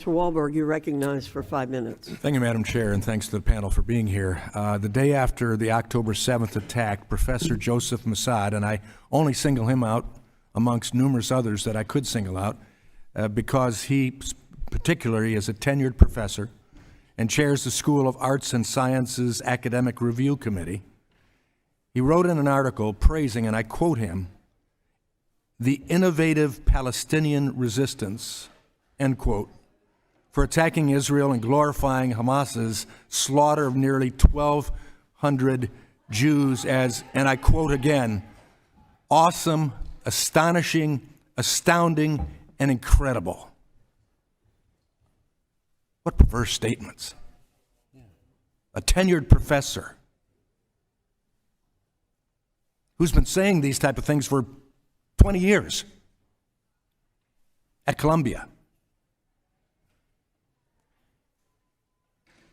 Mr. Wahlberg, you're recognized for 5 minutes. Thank you, Madam Chair, and thanks to the panel for being here. The day after the October 7th attack, Professor Joseph Mossad, and I only single him out amongst numerous others that I could single out, because he particularly is a tenured professor and chairs the School of Arts and Sciences Academic Review Committee. He wrote in an article praising, and I quote him, "the innovative Palestinian resistance," end quote, for attacking Israel and glorifying Hamas's slaughter of nearly 1,200 Jews as, and I quote again, "awesome, astonishing, astounding, and incredible." What perverse statements. A tenured professor who's been saying these type of things for 20 years at Columbia.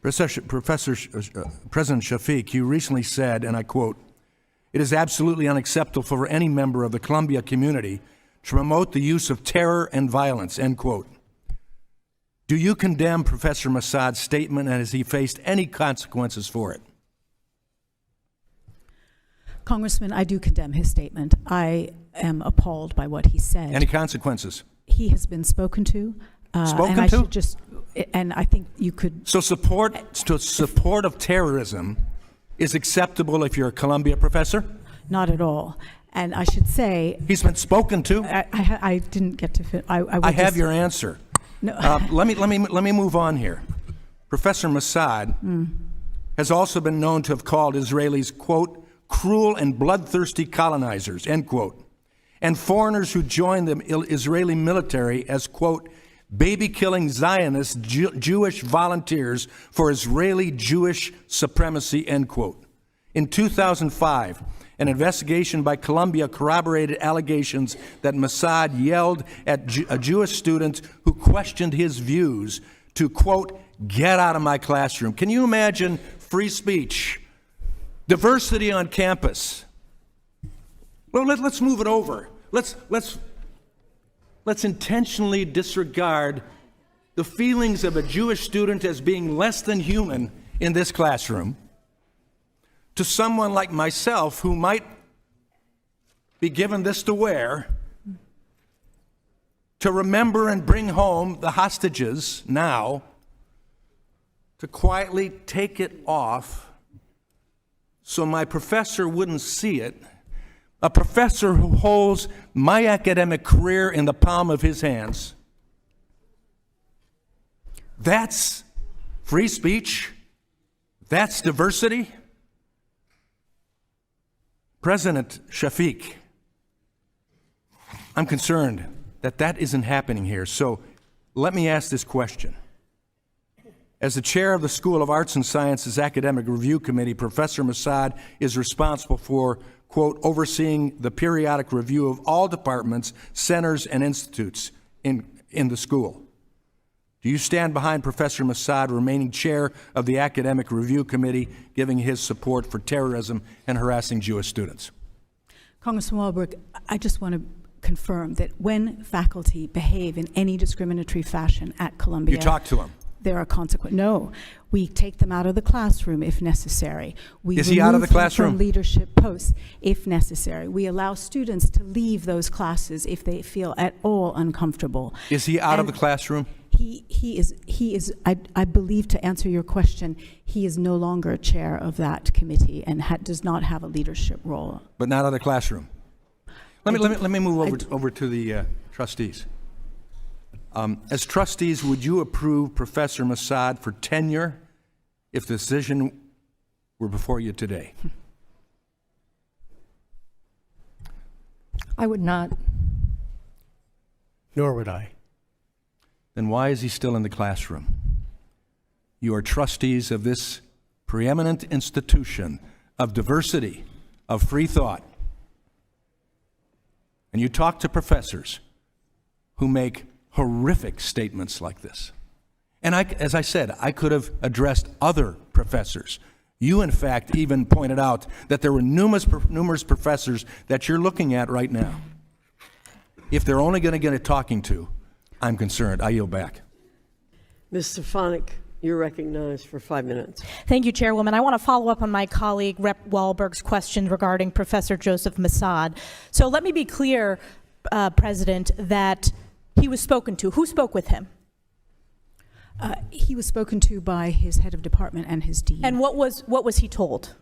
President Shafiq, you recently said, and I quote, "It is absolutely unacceptable for any member of the Columbia community to promote the use of terror and violence," end quote. Do you condemn Professor Mossad's statement, and has he faced any consequences for it? Congressman, I do condemn his statement. I am appalled by what he said. Any consequences? He has been spoken to. Spoken and I to? should just, and I think you could. So support of terrorism is acceptable if you're a Columbia professor? Not at all. And I should say, he's been spoken to. I didn't get to. I have your answer. No. Let me move on here. Professor Mossad has also been known to have called Israelis, quote, "cruel and bloodthirsty colonizers," end quote, and foreigners who joined the Israeli military as, quote, "baby-killing Zionist Jewish volunteers for Israeli Jewish supremacy," end quote. In 2005, an investigation by Columbia corroborated allegations that Mossad yelled at a Jewish student who questioned his views to, quote, "get out of my classroom." Can you imagine free speech, diversity on campus? Well, let's move it over. Let's intentionally disregard the feelings of a Jewish student as being less than human in this classroom to someone like myself who might be given this to wear to remember and bring home the hostages now, to quietly take it off so my professor wouldn't see it. A professor who holds my academic career in the palm of his hands. That's free speech. That's diversity. President Shafiq, I'm concerned that that isn't happening here. So let me ask this question. As the chair of the School of Arts and Sciences Academic Review Committee, Professor Mossad is responsible for, quote, "overseeing the periodic review of all departments, centers, and institutes in the school." Do you stand behind Professor Mossad remaining chair of the Academic Review Committee, giving his support for terrorism and harassing Jewish students? Congressman Wahlberg, I just want to confirm that when faculty behave in any discriminatory fashion at Columbia— You talk to them. There are consequences. No, we take them out of the classroom if necessary. We Is he out of the classroom? From leadership posts if necessary. We allow students to leave those classes if they feel at all uncomfortable. Is he out of the classroom? He is. I believe, to answer your question, he is no longer chair of that committee and does not have a leadership role. But not out of the classroom. Let me move over to the trustees. As trustees, would you approve Professor Mossad for tenure if the decision were before you today? I would not. Nor would I. Then why is he still in the classroom? You are trustees of this preeminent institution of diversity, of free thought. And you talk to professors who make horrific statements like this. And as I said, I could have addressed other professors. You, in fact, even pointed out that there were numerous professors that you're looking at right now. If they're only going to get a talking to, I'm concerned. I yield back. Ms. Stefanik, you're recognized for 5 minutes. Thank you, Chairwoman. I want to follow up on my colleague, Rep. Wahlberg's question regarding Professor Joseph Massad. So let me be clear, President, that he was spoken to. Who spoke with him? He was spoken to by his head of department and his dean. And what was he told?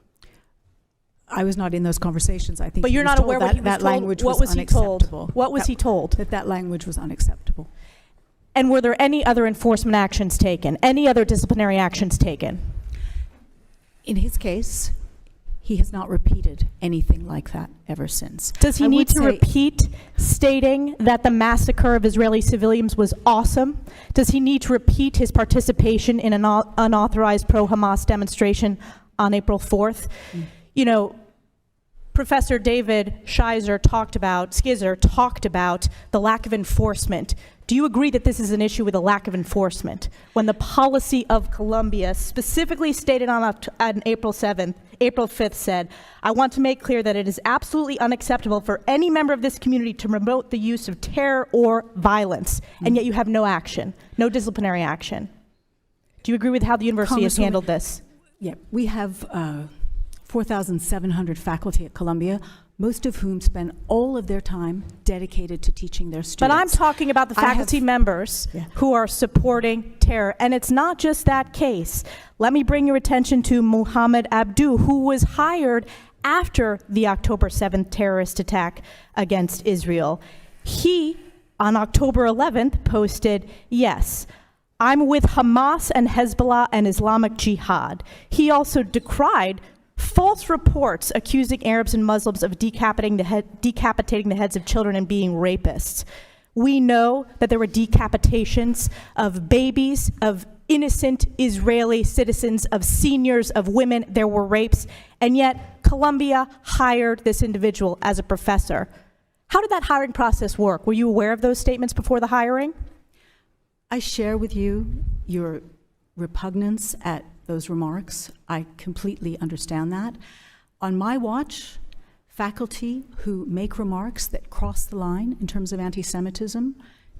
I was not in those conversations. I think. But he you're was not told aware what that he was that told? language What was was he told? unacceptable. What was he told? That language was unacceptable. And were there any other enforcement actions taken? Any other disciplinary actions taken? In his case, he has not repeated anything like that ever since. Does he I need would to say- repeat stating that the massacre of Israeli civilians was awesome? Does he need to repeat his participation in an unauthorized pro-Hamas demonstration on April 4th? You know, Professor David Schizzer talked about the lack of enforcement. Do you agree that this is an issue with a lack of enforcement? When the policy of Colombia specifically stated on April 5th said, I want to make clear that it is absolutely unacceptable for any member of this community to promote the use of terror or violence, and yet you have no action, no disciplinary action. Do you agree with how the university has handled this? Yeah, we have 4,700 faculty at Columbia, most of whom spend all of their time dedicated to teaching their students. But I'm talking about the faculty members who are supporting terror. And it's not just that case. Let me bring your attention to Muhammad Abdu, who was hired after the October 7th terrorist attack against Israel. He, on October 11th, posted, yes, I'm with Hamas and Hezbollah and Islamic Jihad. He also decried false reports accusing Arabs and Muslims of decapitating the heads of children and being rapists. We know that there were decapitations of babies, of innocent Israeli citizens, of seniors, of women. There were rapes, and yet Columbia hired this individual as a professor. How did that hiring process work? Were you aware of those statements before the hiring? I share with you your repugnance at those remarks. I completely understand that. On my watch, faculty who make remarks that cross the line in terms of anti-Semitism,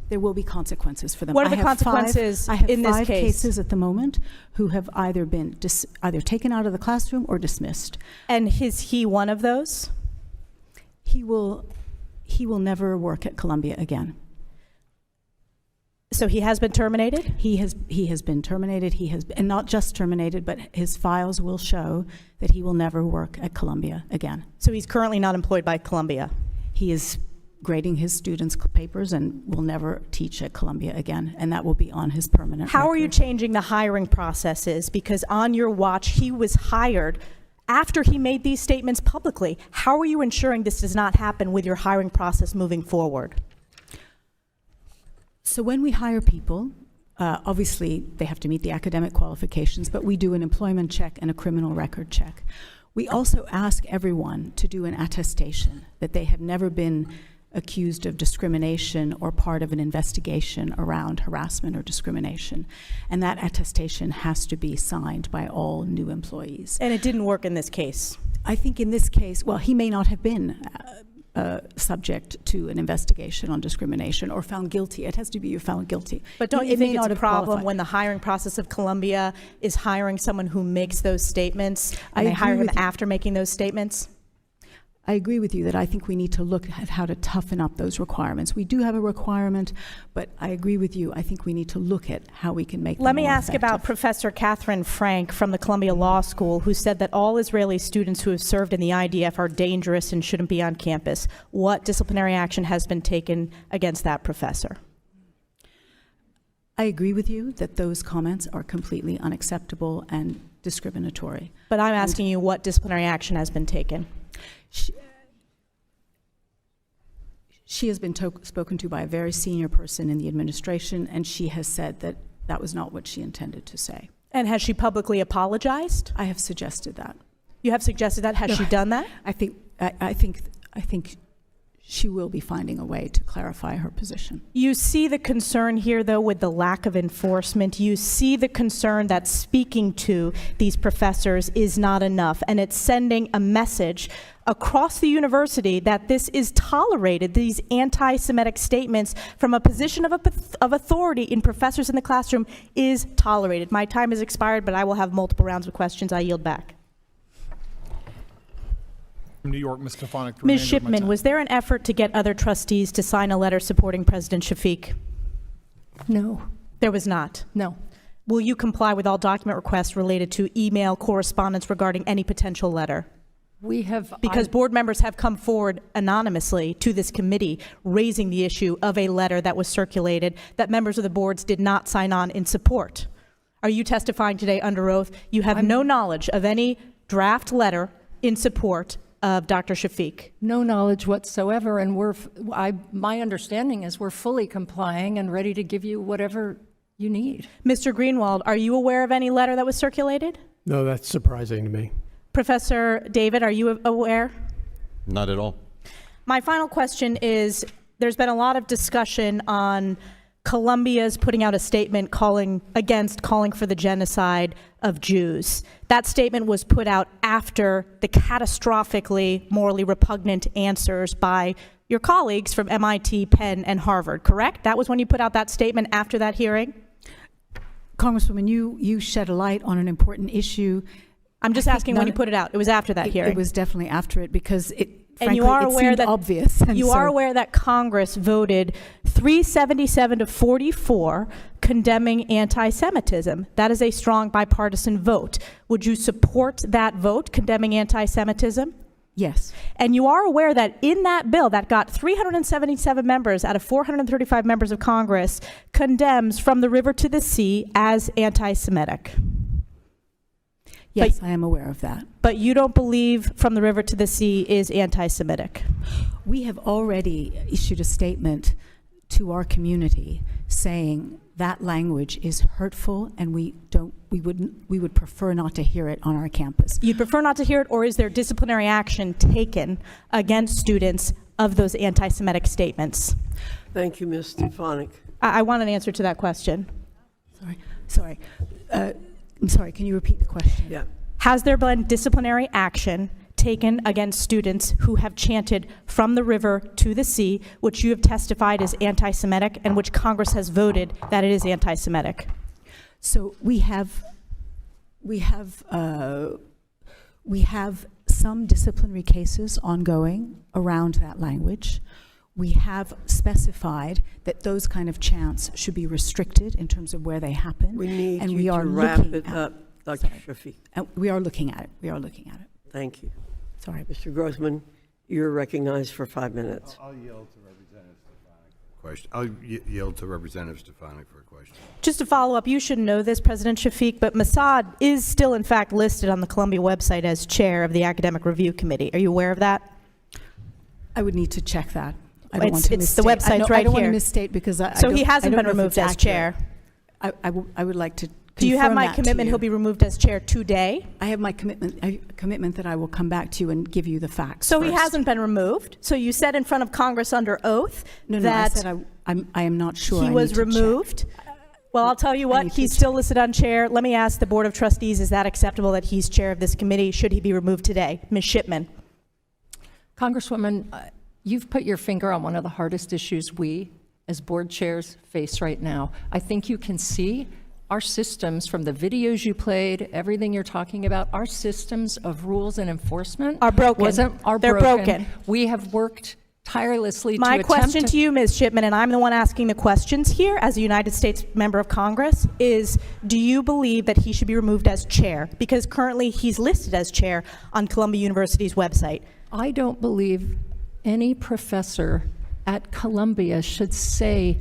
there will be consequences for them. What are the consequences I have in this five case? cases at the moment who have either been either taken out of the classroom or dismissed. And is he one of those? He will never work at Columbia again. So he has been terminated? He has been terminated. And not just terminated, but his files will show that he will never work at Columbia again. So he's currently not employed by Columbia? He is grading his students' papers and will never teach at Columbia again, and that will be on his permanent How are record. you changing the hiring processes? Because on your watch, he was hired after he made these statements publicly. How are you ensuring this does not happen with your hiring process moving forward? So when we hire people, obviously they have to meet the academic qualifications, but we do an employment check and a criminal record check. We also ask everyone to do an attestation that they have never been accused of discrimination or part of an investigation around harassment or discrimination. And that attestation has to be signed by all new employees. And it didn't work in this case. I think in this case, well, he may not have been subject to an investigation on discrimination or found guilty. It has to be found guilty. But don't you It may think it's not a have problem qualified. when the hiring process of Columbia is hiring someone who makes those statements I and they agree hire him with you. after making those statements? I agree with you that I think we need to look at how to toughen up those requirements. We do have a requirement, but I agree with you. I think we need to look at how we can make them Let me more ask about effective. Professor Catherine Frank from the Columbia Law School, who said that all Israeli students who have served in the IDF are dangerous and shouldn't be on campus. What disciplinary action has been taken against that professor? I agree with you that those comments are completely unacceptable and discriminatory. But I'm asking you what disciplinary action has been taken. She has been spoken to by a very senior person in the administration, and she has said that that was not what she intended to say. And has she publicly apologized? I have suggested that. You have suggested that. Has she done that? I think she will be finding a way to clarify her position. You see the concern here, though, with the lack of enforcement. You see the concern that speaking to these professors is not enough, and it's sending a message across the university that this is tolerated, these anti-Semitic statements from a position of authority in professors in the classroom is tolerated. My time has expired, but I will have multiple rounds of questions. I yield back. From New York, Ms. Stefanik. Ms. Shipman, was there an effort to get other trustees to sign a letter supporting President Shafiq? No. There was not. No. Will you comply with all document requests related to email correspondence regarding any potential letter? We have... Because board members have come forward anonymously to this committee raising the issue of a letter that was circulated that members of the boards did not sign on in support. Are you testifying today under oath? You have no knowledge of any draft letter in support of Dr. Shafiq? No knowledge whatsoever, and my understanding is we're fully complying and ready to give you whatever you need. Mr. Greenwald, are you aware of any letter that was circulated? No, that's surprising to me. Professor David, are you aware? Not at all. My final question is, there's been a lot of discussion on Columbia's putting out a statement calling for the genocide of Jews. That statement was put out after the catastrophically morally repugnant answers by your colleagues from MIT, Penn, and Harvard, correct? That was when you put out that statement after that hearing? Congresswoman, you shed a light on an important issue. I'm just asking when you put it out. It was after that hearing. It was definitely after it because and you are aware that obvious. You are aware that Congress voted 377 to 44 condemning anti-Semitism. That is a strong bipartisan vote. Would you support that vote condemning anti-Semitism? Yes. And you are aware that in that bill that got 377 members out of 435 members of Congress condemns From the River to the Sea as anti-Semitic. Yes, I am aware of that. But you don't believe From the River to the Sea is anti-Semitic? We have already issued a statement to our community saying that language is hurtful and we would prefer not to hear it on our campus. You'd prefer not to hear it, or is there disciplinary action taken against students of those anti-Semitic statements? Thank you, Ms. Stefanik. I want an answer to that question. Sorry. I'm sorry, can you repeat the question? Yeah. Has there been disciplinary action taken against students who have chanted From the River to the Sea, which you have testified is anti-Semitic and which Congress has voted that it is anti-Semitic? So we have some disciplinary cases ongoing around that language. We have specified that those kind of chants should be restricted in terms of where they happen. We need and you we are to wrap looking it at, up, Dr. Shafiq. We are looking at it. We are looking at it. Thank you. Sorry. Mr. Grossman, you're recognized for 5 minutes. I'll yield to Representative Stefanik. Question. I'll yield to Representative Stefanik for a question. Just to follow up, you should know this, President Shafiq, but Mossad is still in fact listed on the Columbia website as chair of the Academic Review Committee. Are you aware of that? I would need to check that. I don't want to it's the misstate. website's right I don't want here. to misstate because So he hasn't been removed as chair. I would like to Do you have confirm my that to commitment you. he'll be removed as chair today? I have my commitment that I will come back to you and give you the facts. So he first. hasn't been removed. So you said in front of Congress under oath No, I that said I am not sure. he I was need to check. removed. Well, I'll tell you I what, need to he's still listed on chair. Let me ask the Board of Trustees, is that acceptable that he's chair of this committee? Should he be removed today? Ms. Shipman. Congresswoman, you've put your finger on one of the hardest issues we, as board chairs, face right now. I think you can see our systems, from the videos you played, everything you're talking about, our systems of rules and enforcement Are broken. They're broken. We have worked tirelessly My to question attempt to you, Ms. Shipman, and I'm the one asking the questions here as a United States member of Congress, is do you believe that he should be removed as chair? Because currently he's listed as chair on Columbia University's website. I don't believe any professor at Columbia should say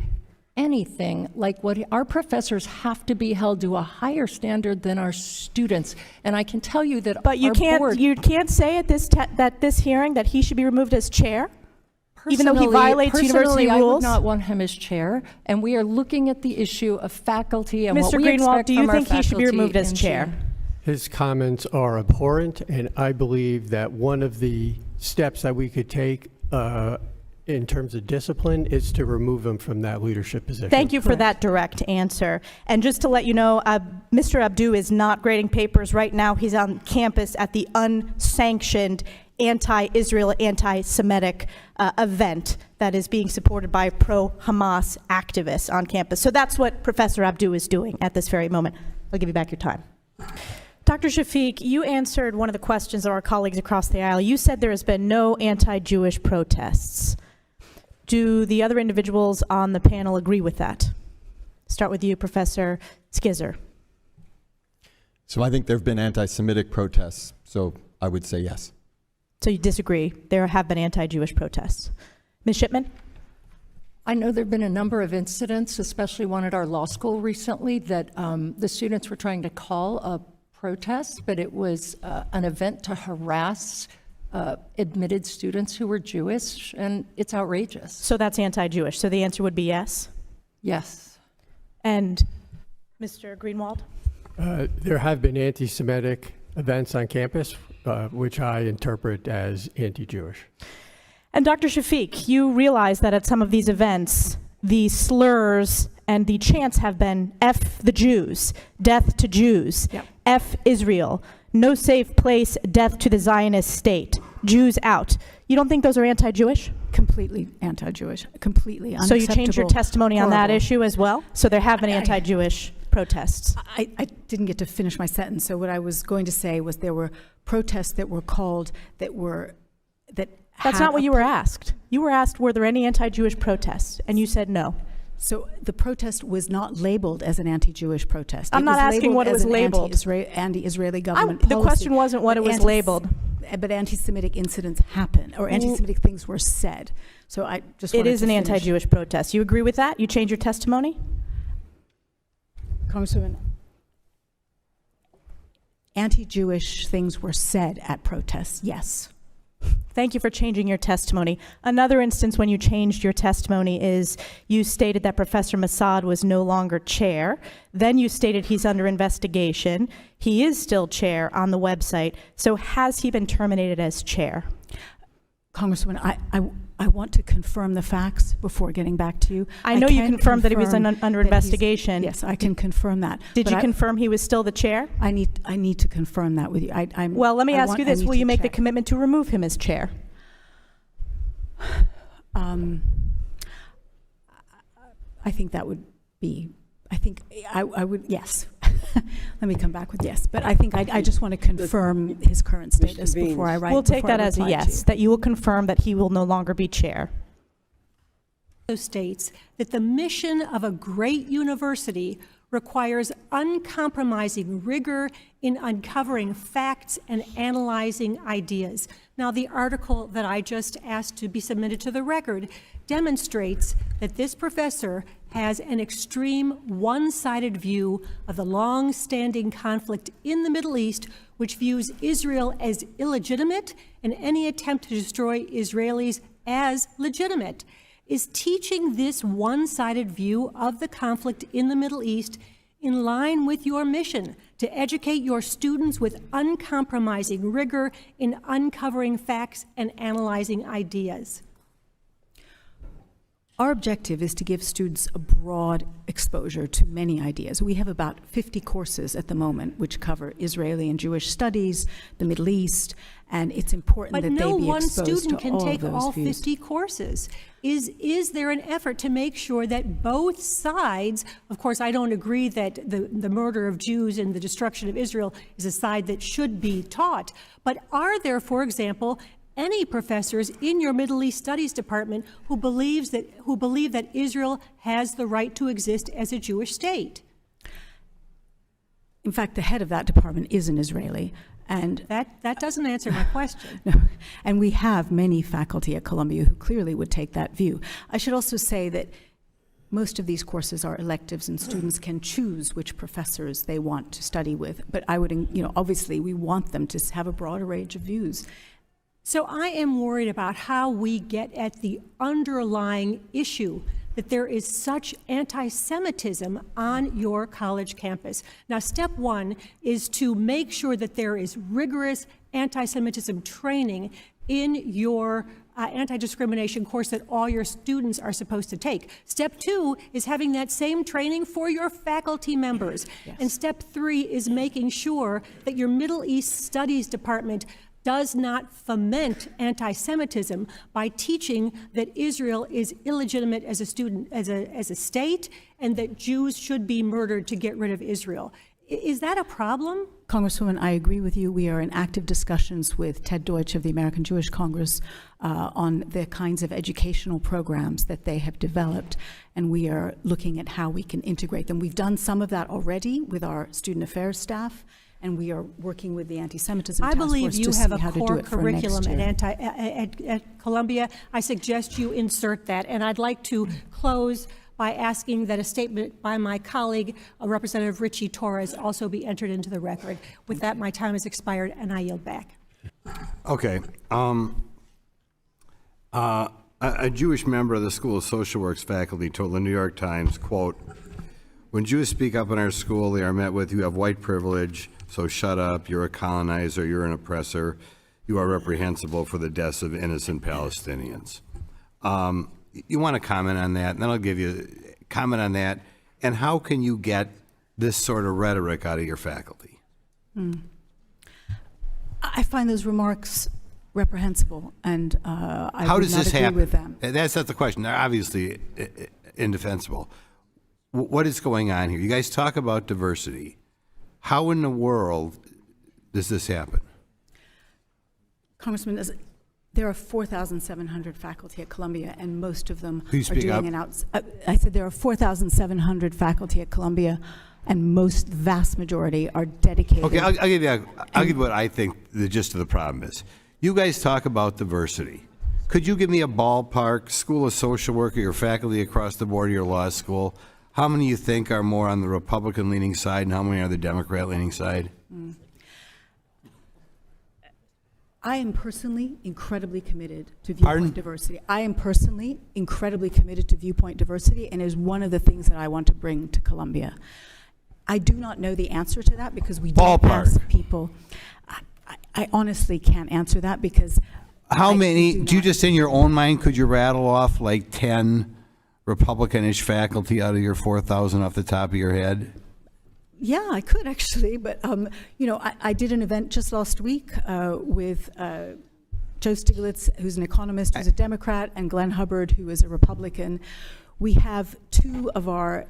anything like what our professors have to be held to a higher standard than our students. And I can tell you that But you can't say at this hearing that he should be removed as chair? Even though he violates university I rules? would not want him as chair, and we are looking at the issue of faculty and Mr. what we Greenwald, expect do you from our think he should be faculty removed as in chair? June. His comments are abhorrent, and I believe that one of the steps that we could take in terms of discipline, is to remove him from that leadership position. Thank you for that direct answer. And just to let you know, Mr. Abdu is not grading papers right now. He's on campus at the unsanctioned anti-Israel, anti-Semitic event that is being supported by pro-Hamas activists on campus. So that's what Professor Abdu is doing at this very moment. I'll give you back your time. Dr. Shafiq, you answered one of the questions of our colleagues across the aisle. You said there has been no anti-Jewish protests. Do the other individuals on the panel agree with that? Start with you, Professor Skizzer. So I think there have been anti-Semitic protests, so I would say yes. So you disagree? There have been anti-Jewish protests. Ms. Shipman? I know there have been a number of incidents, especially one at our law school recently, that the students were trying to call a protest, but it was an event to harass admitted students who were Jewish, and it's outrageous. So that's anti-Jewish. So the answer would be yes? Yes. And Mr. Greenwald? There have been anti-Semitic events on campus, which I interpret as anti-Jewish. And Dr. Shafiq, you realize that at some of these events, the slurs and the chants have been F the Jews, death to Jews, Yep. F Israel, no safe place, death to the Zionist state, Jews out. You don't think those are anti-Jewish? Completely anti-Jewish, completely So you changed your unacceptable, testimony on that horrible. issue as well? So there have been anti-Jewish protests. I didn't get to finish my sentence, so what I was going to say was there were protests that were called that That's had not what a you were asked. You were asked, were there any anti-Jewish protests? And you said no. So the protest was not labeled as an anti-Jewish protest. I'm It not was asking what it labeled as was an labeled. Anti-Israeli government The policy. question wasn't what it was labeled. But anti-Semitic incidents happen, or anti-Semitic things were said. So I just It wanted is to an finish. anti-Jewish protest. You agree with that? You change your testimony? Congresswoman, anti-Jewish things were said at protests, yes. Thank you for changing your testimony. Another instance when you changed your testimony is you stated that Professor Massad was no longer chair. Then you stated he's under investigation. He is still chair on the website. So has he been terminated as chair? Congresswoman, I want to confirm the facts before getting back to you. I know you can confirmed that he was confirm under that he's- investigation. Yes, I can confirm that. Did But you confirm he was still the chair? I need to confirm that with you. Well, let me ask you this. Will you make the check? commitment to remove him as chair? I think that would be, I would, yes. Let me come back with yes. But I think I just want to confirm his current status Beans. before I write. We'll take before I that as a reply to yes, you. that you will confirm that he will no longer be chair. Also states that the mission of a great university requires uncompromising rigor in uncovering facts and analyzing ideas. Now, the article that I just asked to be submitted to the record demonstrates that this professor has an extreme one-sided view of the long-standing conflict in the Middle East, which views Israel as illegitimate and any attempt to destroy Israelis as legitimate. Is teaching this one-sided view of the conflict in the Middle East in line with your mission to educate your students with uncompromising rigor in uncovering facts and analyzing ideas? Our objective is to give students a broad exposure to many ideas. We have about 50 courses at the moment which cover Israeli and Jewish studies, the Middle East, and it's important But that no they be one exposed student to can all take those all views. 50 courses. Is there an effort to make sure that both sides, of course, I don't agree that the murder of Jews and the destruction of Israel is a side that should be taught, but are there, for example, any professors in your Middle East Studies department who believe that Israel has the right to exist as a Jewish state? In fact, the head of that department is an Israeli. And That doesn't answer my question. no, and we have many faculty at Columbia who clearly would take that view. I should also say that most of these courses are electives and students can choose which professors they want to study with. But I would, obviously we want them to have a broader range of views. So I am worried about how we get at the underlying issue that there is such anti-Semitism on your college campus. Now, step one is to make sure that there is rigorous anti-Semitism training in your anti-discrimination course that all your students are supposed to take. Step 2 is having that same training for your faculty members. Yes. And step 3 is making sure that your Middle East Studies department does not foment anti-Semitism by teaching that Israel is illegitimate as a student, as a state, and that Jews should be murdered to get rid of Israel. Is that a problem? Congresswoman, I agree with you. We are in active discussions with Ted Deutsch of the American Jewish Congress on the kinds of educational programs that they have developed, and we are looking at how we can integrate them. We've done some of that already with our student affairs staff, and we are working with the anti-Semitism I task believe force you to see have a how to do core it for next curriculum year. at Columbia. I suggest you insert that. And I'd like to close by asking that a statement by my colleague, Representative Richie Torres, also be entered into the record. With that, my time has expired, and I yield back. Okay. A Jewish member of the School of Social Work's faculty told the New York Times, quote, "When Jews speak up in our school, they are met with, you have white privilege, so shut up, you're a colonizer, you're an oppressor, you are reprehensible for the deaths of innocent Palestinians." You want to comment on that, and then I'll give you comment on that, and how can you get this sort of rhetoric out of your faculty? I find those remarks reprehensible, and I How would does not this agree happen? with them. That's not the question. They're obviously indefensible. What is going on here? You guys talk about diversity. How in the world does this happen? Congressman, there are 4,700 faculty at Columbia, and most of them Please are speak doing up. I said there are 4,700 faculty at Columbia, and the vast majority are dedicated. Okay, I'll give you what I think the gist of the problem is. You guys talk about diversity. Could you give me a ballpark, School of Social Work, or your faculty across the board of your law school? How many you think are more on the Republican-leaning side, and how many are the Democrat-leaning side? I am personally incredibly committed to Pardon? viewpoint diversity. I am personally incredibly committed to viewpoint diversity, and is one of the things that I want to bring to Columbia. I do not know the answer to that because we don't Ballpark. ask people. I honestly can't answer that because How I many, do do you not- just in your own mind, could you rattle off like 10 Republican-ish faculty out of your 4,000 off the top of your head? Yeah, I could actually, but I did an event just last week with Joe Stiglitz, who's an economist, who's a Democrat, and Glenn Hubbard, who is a Republican. We have two of our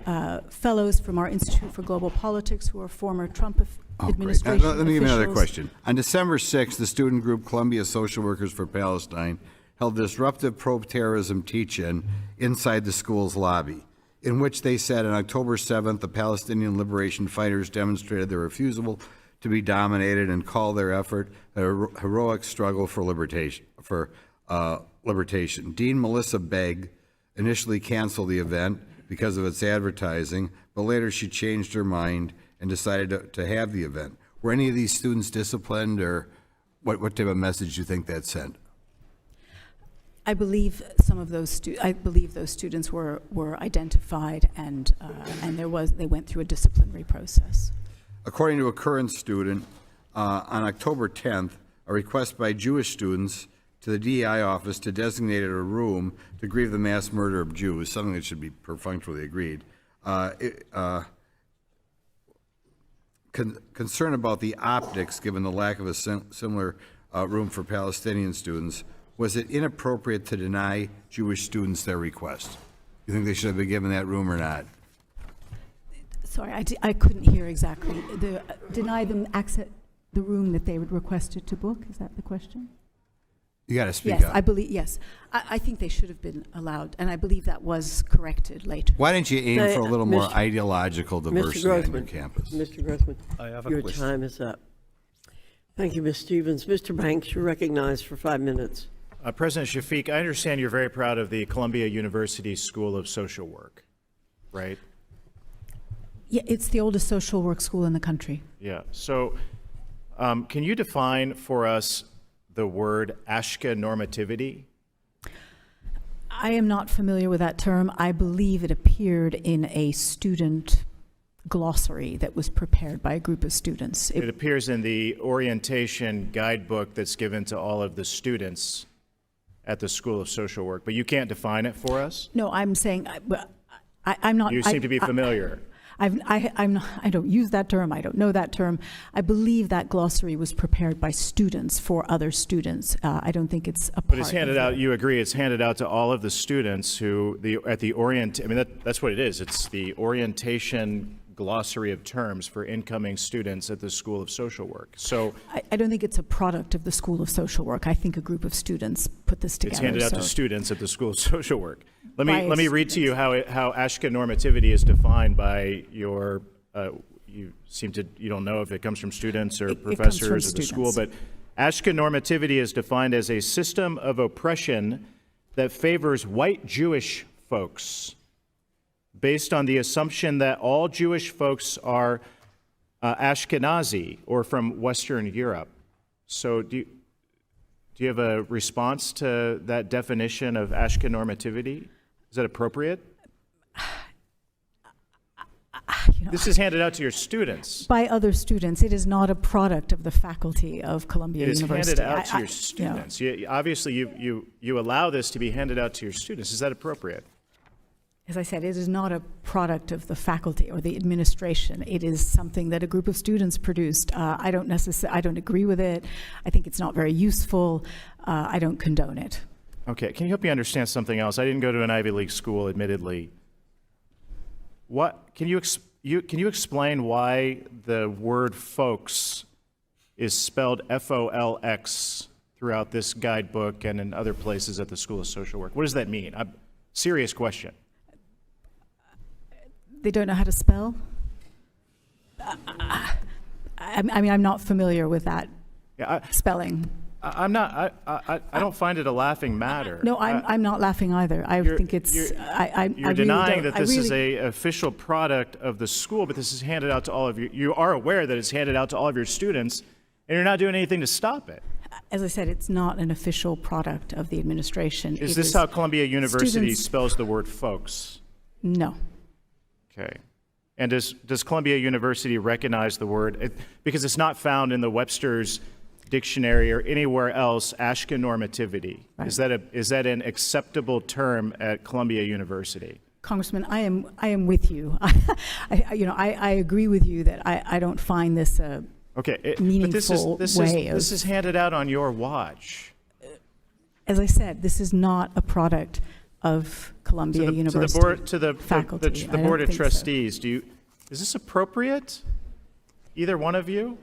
fellows from our Institute for Global Politics who are former Trump administration Great. Now, let me give you another officials. question. On December 6th, the student group Columbia Social Workers for Palestine held a disruptive pro-terrorism teach-in inside the school's lobby, in which they said on October 7th, the Palestinian liberation fighters demonstrated their refusal to be dominated and called their effort a heroic struggle for libertation. Dean Melissa Begg initially canceled the event because of its advertising, but later she changed her mind and decided to have the event. Were any of these students disciplined, or what type of message do you think that sent? I believe some of those those students were identified, and they went through a disciplinary process. According to a current student, on October 10th, a request by Jewish students to the DEI office to designate a room to grieve the mass murder of Jews, something that should be perfunctorily agreed, concern about the optics given the lack of a similar room for Palestinian students, was it inappropriate to deny Jewish students their request? You think they should have been given that room or not? Sorry, I couldn't hear exactly. Deny them access the room that they would requested to book? Is that the question? You got to speak Yes, up. I believe, yes. I think they should have been allowed, and I believe that was corrected later. Why don't you aim for a little more Mr. ideological diversity on your campus? Mr. Grossman, I have a your question. time is up. Thank you, Ms. Stevens. Mr. Banks, you're recognized for 5 minutes. President Shafiq, I understand you're very proud of the Columbia University School of Social Work, right? Yeah, it's the oldest social work school in the country. Yeah. So can you define for us the word Ashke normativity? I am not familiar with that term. I believe it appeared in a student glossary that was prepared by a group of students. It appears in the orientation guidebook that's given to all of the students at the School of Social Work, but you can't define it for us? No, I'm saying, I'm not. You seem to be familiar. I don't use that term. I don't know that term. I believe that glossary was prepared by students for other students. I don't think it's a part. But it's handed out, you agree, it's handed out to all of the students who, I mean, that's what it is. It's the orientation glossary of terms for incoming students at the School of Social Work. So I don't think it's a product of the School of Social Work. I think a group of students put this together. it's handed out to students at the School of Social Work. Let me read to you how Ashka normativity is defined by your, you don't know if it comes from students or professors at the school, but Ashka normativity is defined as a system of oppression that favors white Jewish folks based on the assumption that all Jewish folks are Ashkenazi or from Western Europe. So do you have a response to that definition of Ashka normativity? Is that appropriate? This is handed out to your students. By other students. It is not a product of the faculty of Columbia University. It is handed out to your students. Obviously, you allow this to be handed out to your students. Is that appropriate? As I said, it is not a product of the faculty or the administration. It is something that a group of students produced. I don't agree with it. I think it's not very useful. I don't condone it. Okay, can you help me understand something else? I didn't go to an Ivy League school, admittedly. Can you explain why the word folks is spelled F-O-L-X throughout this guidebook and in other places at the School of Social Work? What does that mean? Serious question. They don't know how to spell? I mean, I'm not familiar with that spelling. I'm not. I don't find it a laughing matter. No, I'm not laughing either. I think it's. You're denying that this is an official product of the school, but this is handed out to all of you. You are aware that it's handed out to all of your students, and you're not doing anything to stop it. As I said, it's not an official product of the administration. Is this how Columbia University spells the word folks? No. Okay. And does Columbia University recognize the word? Because it's not found in the Webster's dictionary or anywhere else, Ashka normativity. Right. Is that an acceptable term at Columbia University? Congressman, I am with you. I agree with you that I don't find this a meaningful way of. This is handed out on your watch. As I said, this is not a product of Columbia University faculty. To the Board of Trustees, so. Is this appropriate? Either one of you?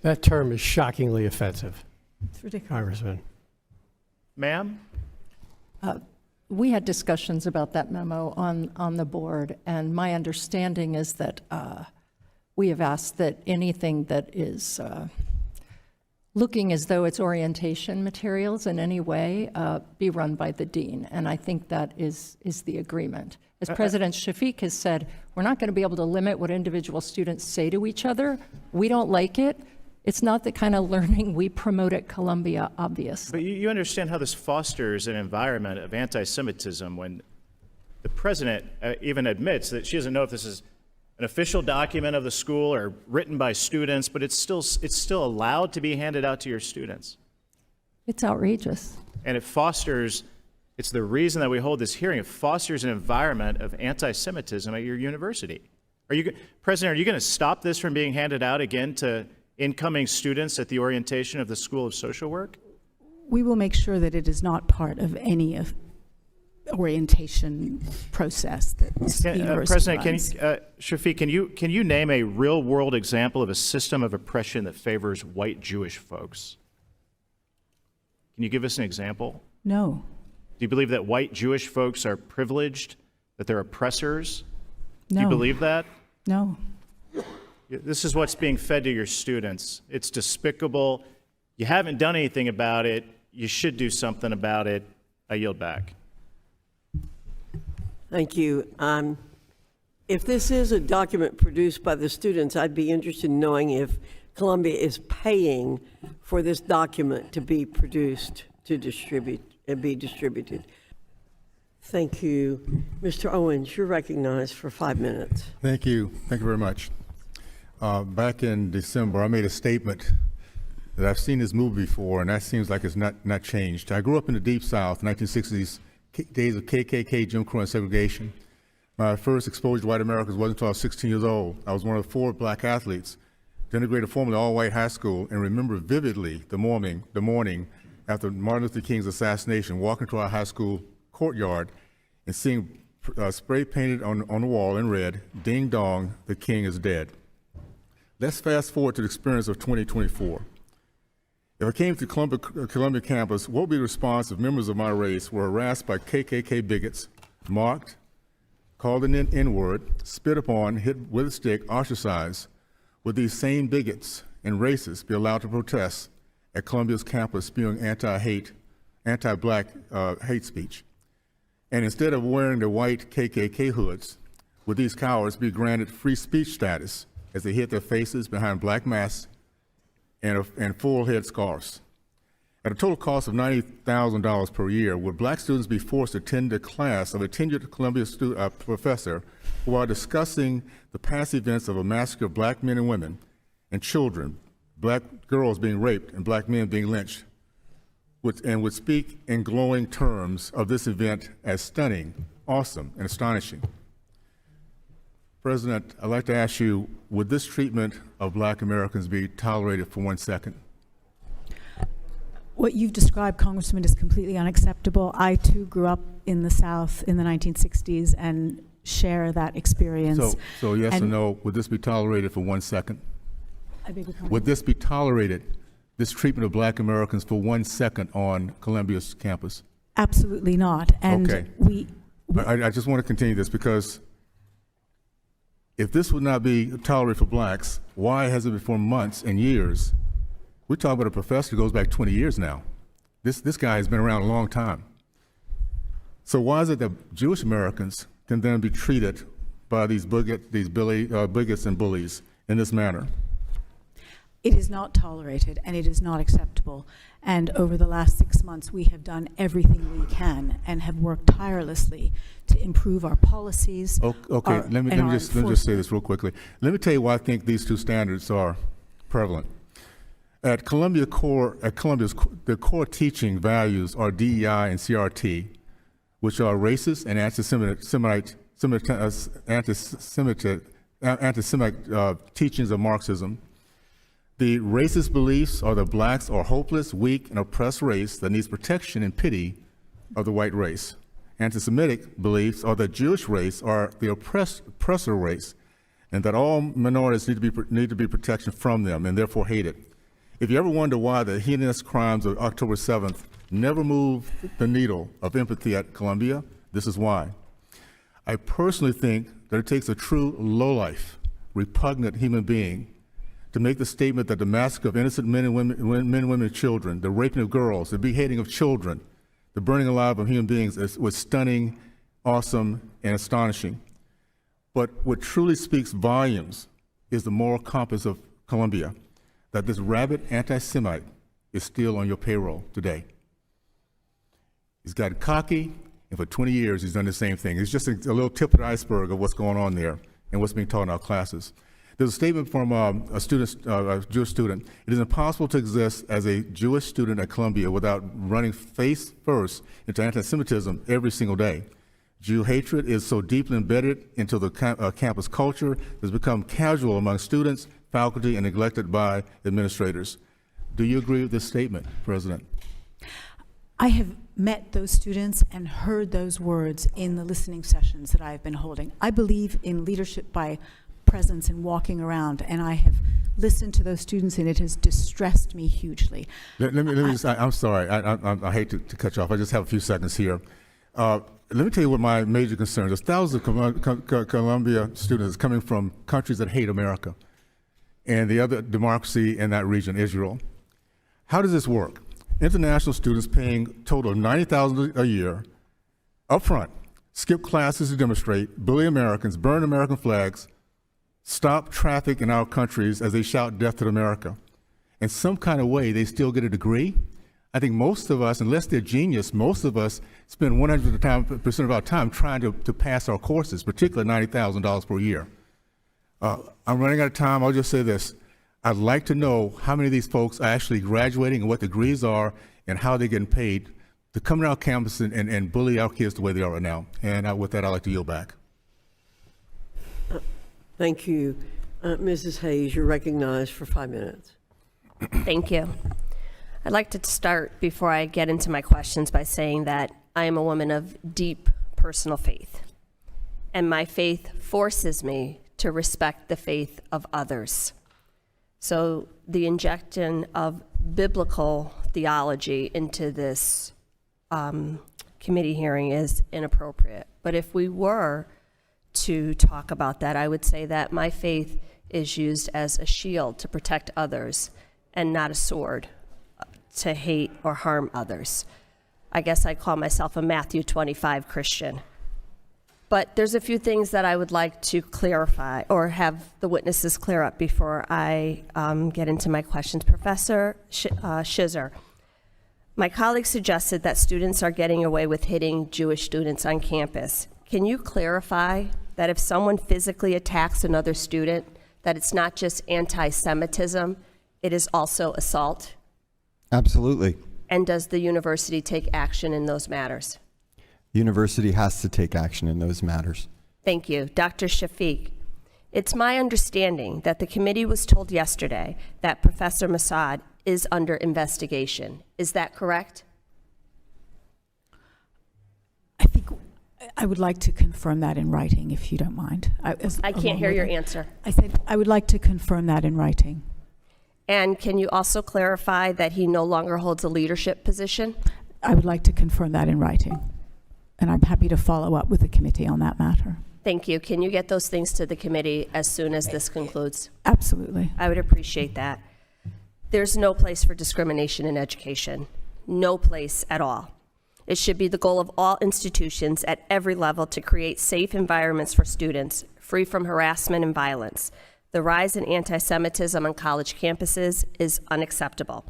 That term is shockingly offensive. It's ridiculous. Congressman. Ma'am? We had discussions about that memo on the board, and my understanding is that we have asked that anything that is looking as though it's orientation materials in any way be run by the dean, and I think that is the agreement. As President Shafiq has said, we're not going to be able to limit what individual students say to each other. We don't like it. It's not the kind of learning we promote at Columbia, obviously. But you understand how this fosters an environment of anti-Semitism when the president even admits that she doesn't know if this is an official document of the school or written by students, but it's still allowed to be handed out to your students. It's outrageous. And it's the reason that we hold this hearing. It fosters an environment of anti-Semitism at your university. President, are you going to stop this from being handed out again to incoming students at the orientation of the School of Social Work? We will make sure that it is not part of any orientation process that the university President, runs. Shafiq, can you name a real-world example of a system of oppression that favors white Jewish folks? Can you give us an example? No. Do you believe that white Jewish folks are privileged, that they're oppressors? No. Do you believe that? No. This is what's being fed to your students. It's despicable. You haven't done anything about it. You should do something about it. I yield back. Thank you. If this is a document produced by the students, I'd be interested in knowing if Columbia is paying for this document to be produced, to distribute, and be distributed. Thank you. Mr. Owens, you're recognized for 5 minutes. Thank you. Thank you very much. Back in December, I made a statement that I've seen this movie before, and that seems like it's not changed. I grew up in the Deep South, 1960s, days of KKK, Jim Crow, and segregation. My first exposure to white Americans wasn't until I was 16 years old. I was one of 4 black athletes to integrate a formerly all-white high school, and remember vividly the morning after Martin Luther King's assassination, walking to our high school courtyard and seeing spray painted on the wall in red, "Ding dong, the king is dead." Let's fast forward to the experience of 2024. If I came to Columbia campus, what would be the response if members of my race were harassed by KKK bigots, mocked, called an N-word, spit upon, hit with a stick, ostracized? Would these same bigots and racists be allowed to protest at Columbia's campus spewing anti-black hate speech? And instead of wearing the white KKK hoods, would these cowards be granted free speech status as they hid their faces behind black masks and full head scarves? At a total cost of $90,000 per year, would black students be forced to attend the class of a tenured Columbia professor while discussing the past events of a massacre of black men and women and children, black girls being raped and black men being lynched, and would speak in glowing terms of this event as stunning, awesome, and astonishing? President, I'd like to ask you, would this treatment of black Americans be tolerated for 1 second? What you've described, Congressman, is completely unacceptable. I, too, grew up in the South in the 1960s and share that experience. So yes or no, would this be tolerated for 1 second? I beg your pardon? Would this be tolerated, this treatment of black Americans, for 1 second on Columbia's campus? Absolutely not. And okay. I just want to continue this, because if this would not be tolerated for blacks, why has it been for months and years? We're talking about a professor who goes back 20 years now. This guy has been around a long time. So why is it that Jewish Americans can then be treated by these bigots and bullies in this manner? It is not tolerated, and it is not acceptable. And over the last 6 months, we have done everything we can and have worked tirelessly to improve our policies. Okay, let me just say this real quickly. Let me tell you why I think these two standards are prevalent. At Columbia's the core teaching values are DEI and CRT, which are racist and anti-Semitic teachings of Marxism. The racist beliefs are that blacks are hopeless, weak, and oppressed race that needs protection and pity of the white race. Anti-Semitic beliefs are that Jewish race are the oppressor race, and that all minorities need to be protection from them and therefore hated. If you ever wonder why the heinous crimes of October 7th never moved the needle of empathy at Columbia, this is why. I personally think that it takes a true lowlife, repugnant human being to make the statement that the massacre of innocent men and women and children, the raping of girls, the beheading of children, the burning alive of human beings was stunning, awesome, and astonishing. But what truly speaks volumes is the moral compass of Columbia, that this rabid anti-Semite is still on your payroll today. He's gotten cocky, and for 20 years he's done the same thing. It's just a little tip of the iceberg of what's going on there and what's being taught in our classes. There's a statement from a Jewish student. It is impossible to exist as a Jewish student at Columbia without running face first into anti-Semitism every single day. Jew hatred is so deeply embedded into the campus culture that it's become casual among students, faculty, and neglected by administrators. Do you agree with this statement, President? I have met those students and heard those words in the listening sessions that I have been holding. I believe in leadership by presence and walking around, and I have listened to those students, and it has distressed me hugely. Let me just, I'm sorry, I hate to cut you off. I just have a few seconds here. Let me tell you what my major concern is. There's thousands of Columbia students coming from countries that hate America and the other democracy in that region, Israel. How does this work? International students paying a total of $90,000 a year up front, skip classes to demonstrate, bully Americans, burn American flags, stop traffic in our countries as they shout death to America. In some kind of way, they still get a degree. I think most of us, unless they're genius, most of us spend 100% of our time trying to pass our courses, particularly $90,000 per year. I'm running out of time. I'll just say this. I'd like to know how many of these folks are actually graduating and what the degrees are and how they're getting paid to come around campus and bully our kids the way they are right now. And with that, I'd like to yield back. Thank you. Mrs. Hayes, you're recognized for 5 minutes. Thank you. I'd like to start before I get into my questions by saying that I am a woman of deep personal faith, and my faith forces me to respect the faith of others. So the injection of biblical theology into this committee hearing is inappropriate. But if we were to talk about that, I would say that my faith is used as a shield to protect others and not a sword to hate or harm others. I guess I call myself a Matthew 25 Christian. But there's a few things that I would like to clarify or have the witnesses clear up before I get into my questions. Professor Shizer, my colleague suggested that students are getting away with hitting Jewish students on campus. Can you clarify that if someone physically attacks another student, that it's not just anti-Semitism, it is also assault? Absolutely. And does the university take action in those matters? University has to take action in those matters. Thank you. Dr. Shafiq, it's my understanding that the committee was told yesterday that Professor Mossad is under investigation. Is that correct? I think I would like to confirm that in writing, if you don't mind. I can't hear your answer. I said I would like to confirm that in writing. And can you also clarify that he no longer holds a leadership position? I would like to confirm that in writing. And I'm happy to follow up with the committee on that matter. Thank you. Can you get those things to the committee as soon as this concludes? Absolutely. I would appreciate that. There's no place for discrimination in education. No place at all. It should be the goal of all institutions at every level to create safe environments for students, free from harassment and violence. The rise in anti-Semitism on college campuses is unacceptable.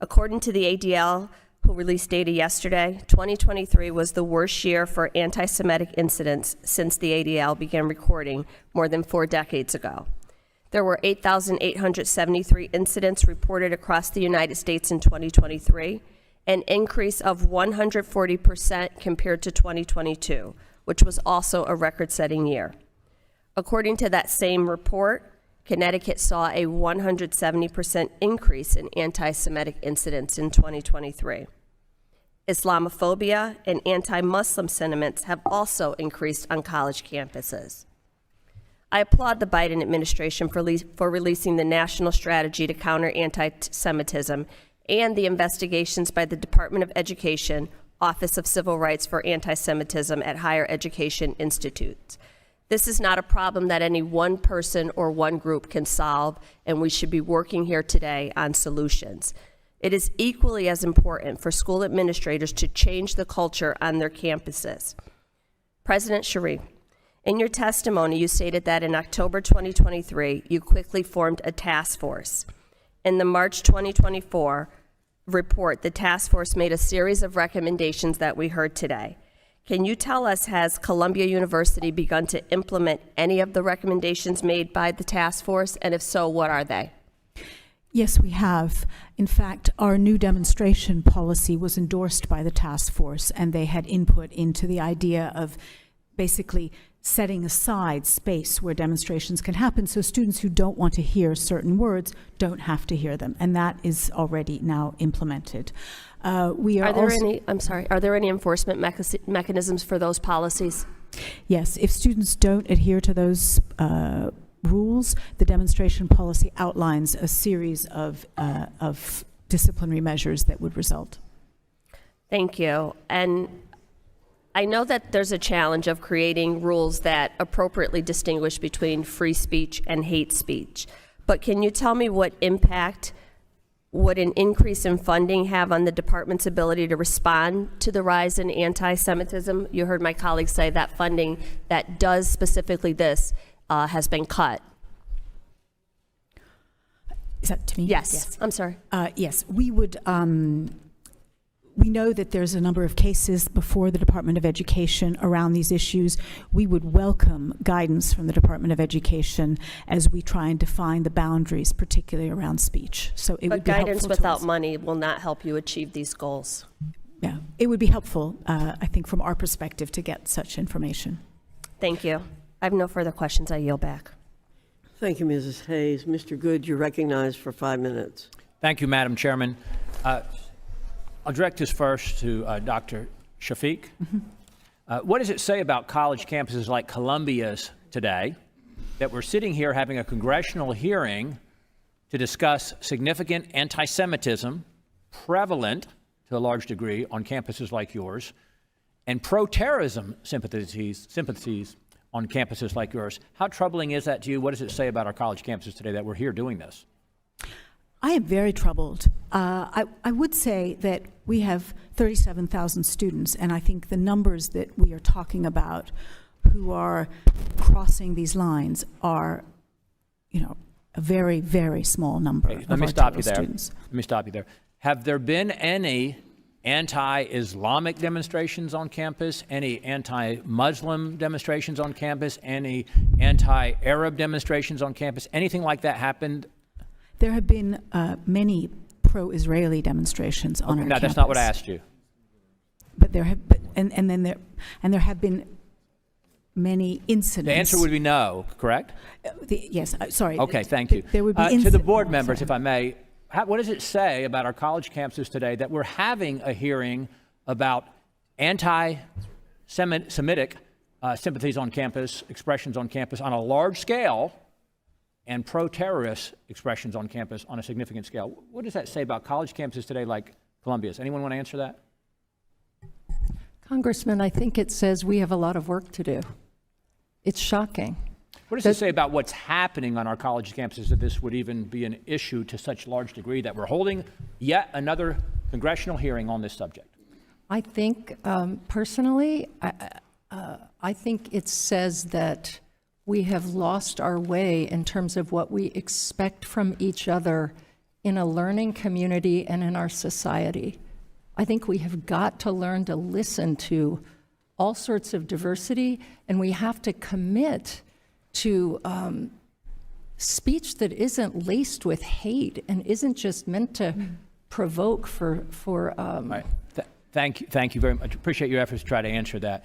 According to the ADL, who released data yesterday, 2023 was the worst year for anti-Semitic incidents since the ADL began recording more than 4 decades ago. There were 8,873 incidents reported across the United States in 2023, an increase of 140% compared to 2022, which was also a record-setting year. According to that same report, Connecticut saw a 170% increase in anti-Semitic incidents in 2023. Islamophobia and anti-Muslim sentiments have also increased on college campuses. I applaud the Biden administration for releasing the national strategy to counter anti-Semitism and the investigations by the Department of Education, Office of Civil Rights for Anti-Semitism at Higher Education Institutes. This is not a problem that any one person or one group can solve, and we should be working here today on solutions. It is equally as important for school administrators to change the culture on their campuses. President Sharif, in your testimony, you stated that in October 2023, you quickly formed a task force. In the March 2024 report, the task force made a series of recommendations that we heard today. Can you tell us, has Columbia University begun to implement any of the recommendations made by the task force? And if so, what are they? Yes, we have. In fact, our new demonstration policy was endorsed by the task force, and they had input into the idea of basically setting aside space where demonstrations can happen so students who don't want to hear certain words don't have to hear them, and that is already now implemented. Are there any enforcement mechanisms for those policies? Yes, if students don't adhere to those rules, the demonstration policy outlines a series of disciplinary measures that would result. Thank you. And I know that there's a challenge of creating rules that appropriately distinguish between free speech and hate speech. But can you tell me what impact would an increase in funding have on the department's ability to respond to the rise in anti-Semitism? You heard my colleagues say that funding that does specifically this has been cut. Is that to me? Yes. I'm sorry. Yes, we would. we know that there's a number of cases before the Department of Education around these issues. We would welcome guidance from the Department of Education as we try and define the boundaries, particularly around speech. So it would But be guidance helpful to without us. money will not help you achieve these goals. Yeah, it would be helpful, I think, from our perspective, to get such information. Thank you. I have no further questions. I yield back. Thank you, Mrs. Hayes. Mr. Good, you're recognized for 5 minutes. Thank you, Madam Chairman. I'll direct this first to Dr. Shafiq. What does it say about college campuses like Columbia's today that we're sitting here having a congressional hearing to discuss significant anti-Semitism prevalent to a large degree on campuses like yours, and pro-terrorism sympathies on campuses like yours? How troubling is that to you? What does it say about our college campuses today that we're here doing this? I am very troubled. I would say that we have 37,000 students, and I think the numbers that we are talking about who are crossing these lines are, a very, very small number of our total students. Let me stop you there. Have there been any anti-Islamic demonstrations on campus, any anti-Muslim demonstrations on campus, any anti-Arab demonstrations on campus? Anything like that happened? There have been many pro-Israeli demonstrations on our campus. No, that's not what I asked you. But there have, there have been many incidents. The answer would be no, correct? Yes, sorry. Okay, thank you. There would be to the board members, if I may, what does it say about our college campuses today that we're having a hearing about anti-Semitic sympathies on campus, expressions on campus on a large scale, and pro-terrorist expressions on campus on a significant scale? What does that say about college campuses today like Columbia's? Anyone want to answer that? Congressman, I think it says we have a lot of work to do. It's shocking. What does it say about what's happening on our college campuses that this would even be an issue to such large degree that we're holding yet another congressional hearing on this subject? I think, personally, I think it says that we have lost our way in terms of what we expect from each other in a learning community and in our society. I think we have got to learn to listen to all sorts of diversity, and we have to commit to speech that isn't laced with hate and isn't just meant to provoke for Right. Thank you very much. Appreciate your efforts to try to answer that.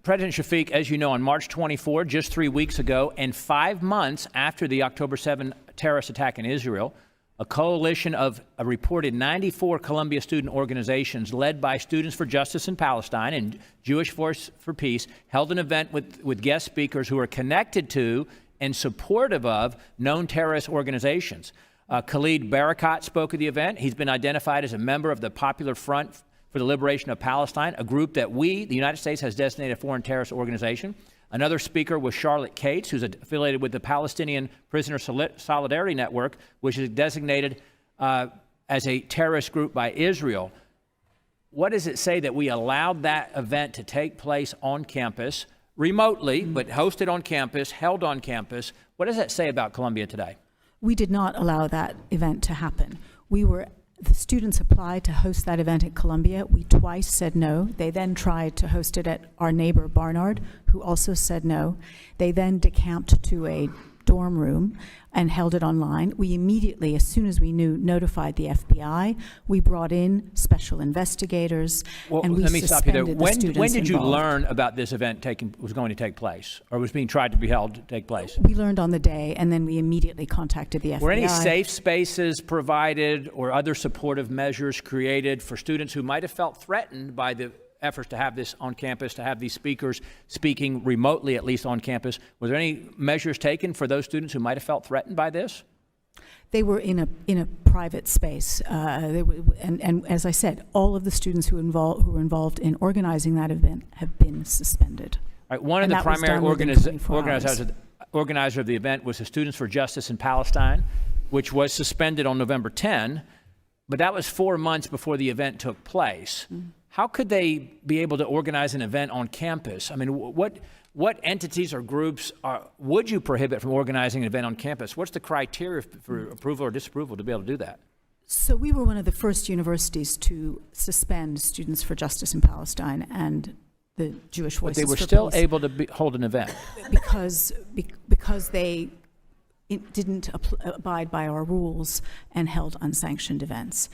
President Shafiq, as you know, on March 24, just 3 weeks ago, and 5 months after the October 7 terrorist attack in Israel, a coalition of a reported 94 Columbia student organizations led by Students for Justice in Palestine and Jewish Force for Peace held an event with guest speakers who are connected to and supportive of known terrorist organizations. Khalid Barakat spoke at the event. He's been identified as a member of the Popular Front for the Liberation of Palestine, a group that the United States, has designated a foreign terrorist organization. Another speaker was Charlotte Cates, who's affiliated with the Palestinian Prisoner Solidarity Network, which is designated as a terrorist group by Israel. What does it say that we allowed that event to take place on campus, remotely, but hosted on campus, held on campus? What does that say about Columbia today? We did not allow that event to happen. The students applied to host that event at Columbia. We twice said no. They then tried to host it at our neighbor Barnard, who also said no. They then decamped to a dorm room and held it online. We immediately, as soon as we knew, notified the FBI. We brought in special investigators, and we let me stop you there. suspended the students When did you involved. learn about this event was going to take place, or was being tried to be held to take place? We learned on the day, and then we immediately contacted the FBI. Were any safe spaces provided or other supportive measures created for students who might have felt threatened by the efforts to have this on campus, to have these speakers speaking remotely, at least on campus? Was there any measures taken for those students who might have felt threatened by this? They were in a private space, and as I said, all of the students who were involved in organizing that event have been suspended. All right, one of the primary organizer of the event was the Students for Justice in Palestine, which was suspended on November 10, but that was 4 months before the event took place. How could they be able to organize an event on campus? I mean, what entities or groups would you prohibit from organizing an event on campus? What's the criteria for approval or disapproval to be able to do that? So we were one of the first universities to suspend Students for Justice in Palestine and the Jewish But Voices they were for still Peace able to hold an event. because they didn't abide by our rules and held unsanctioned events.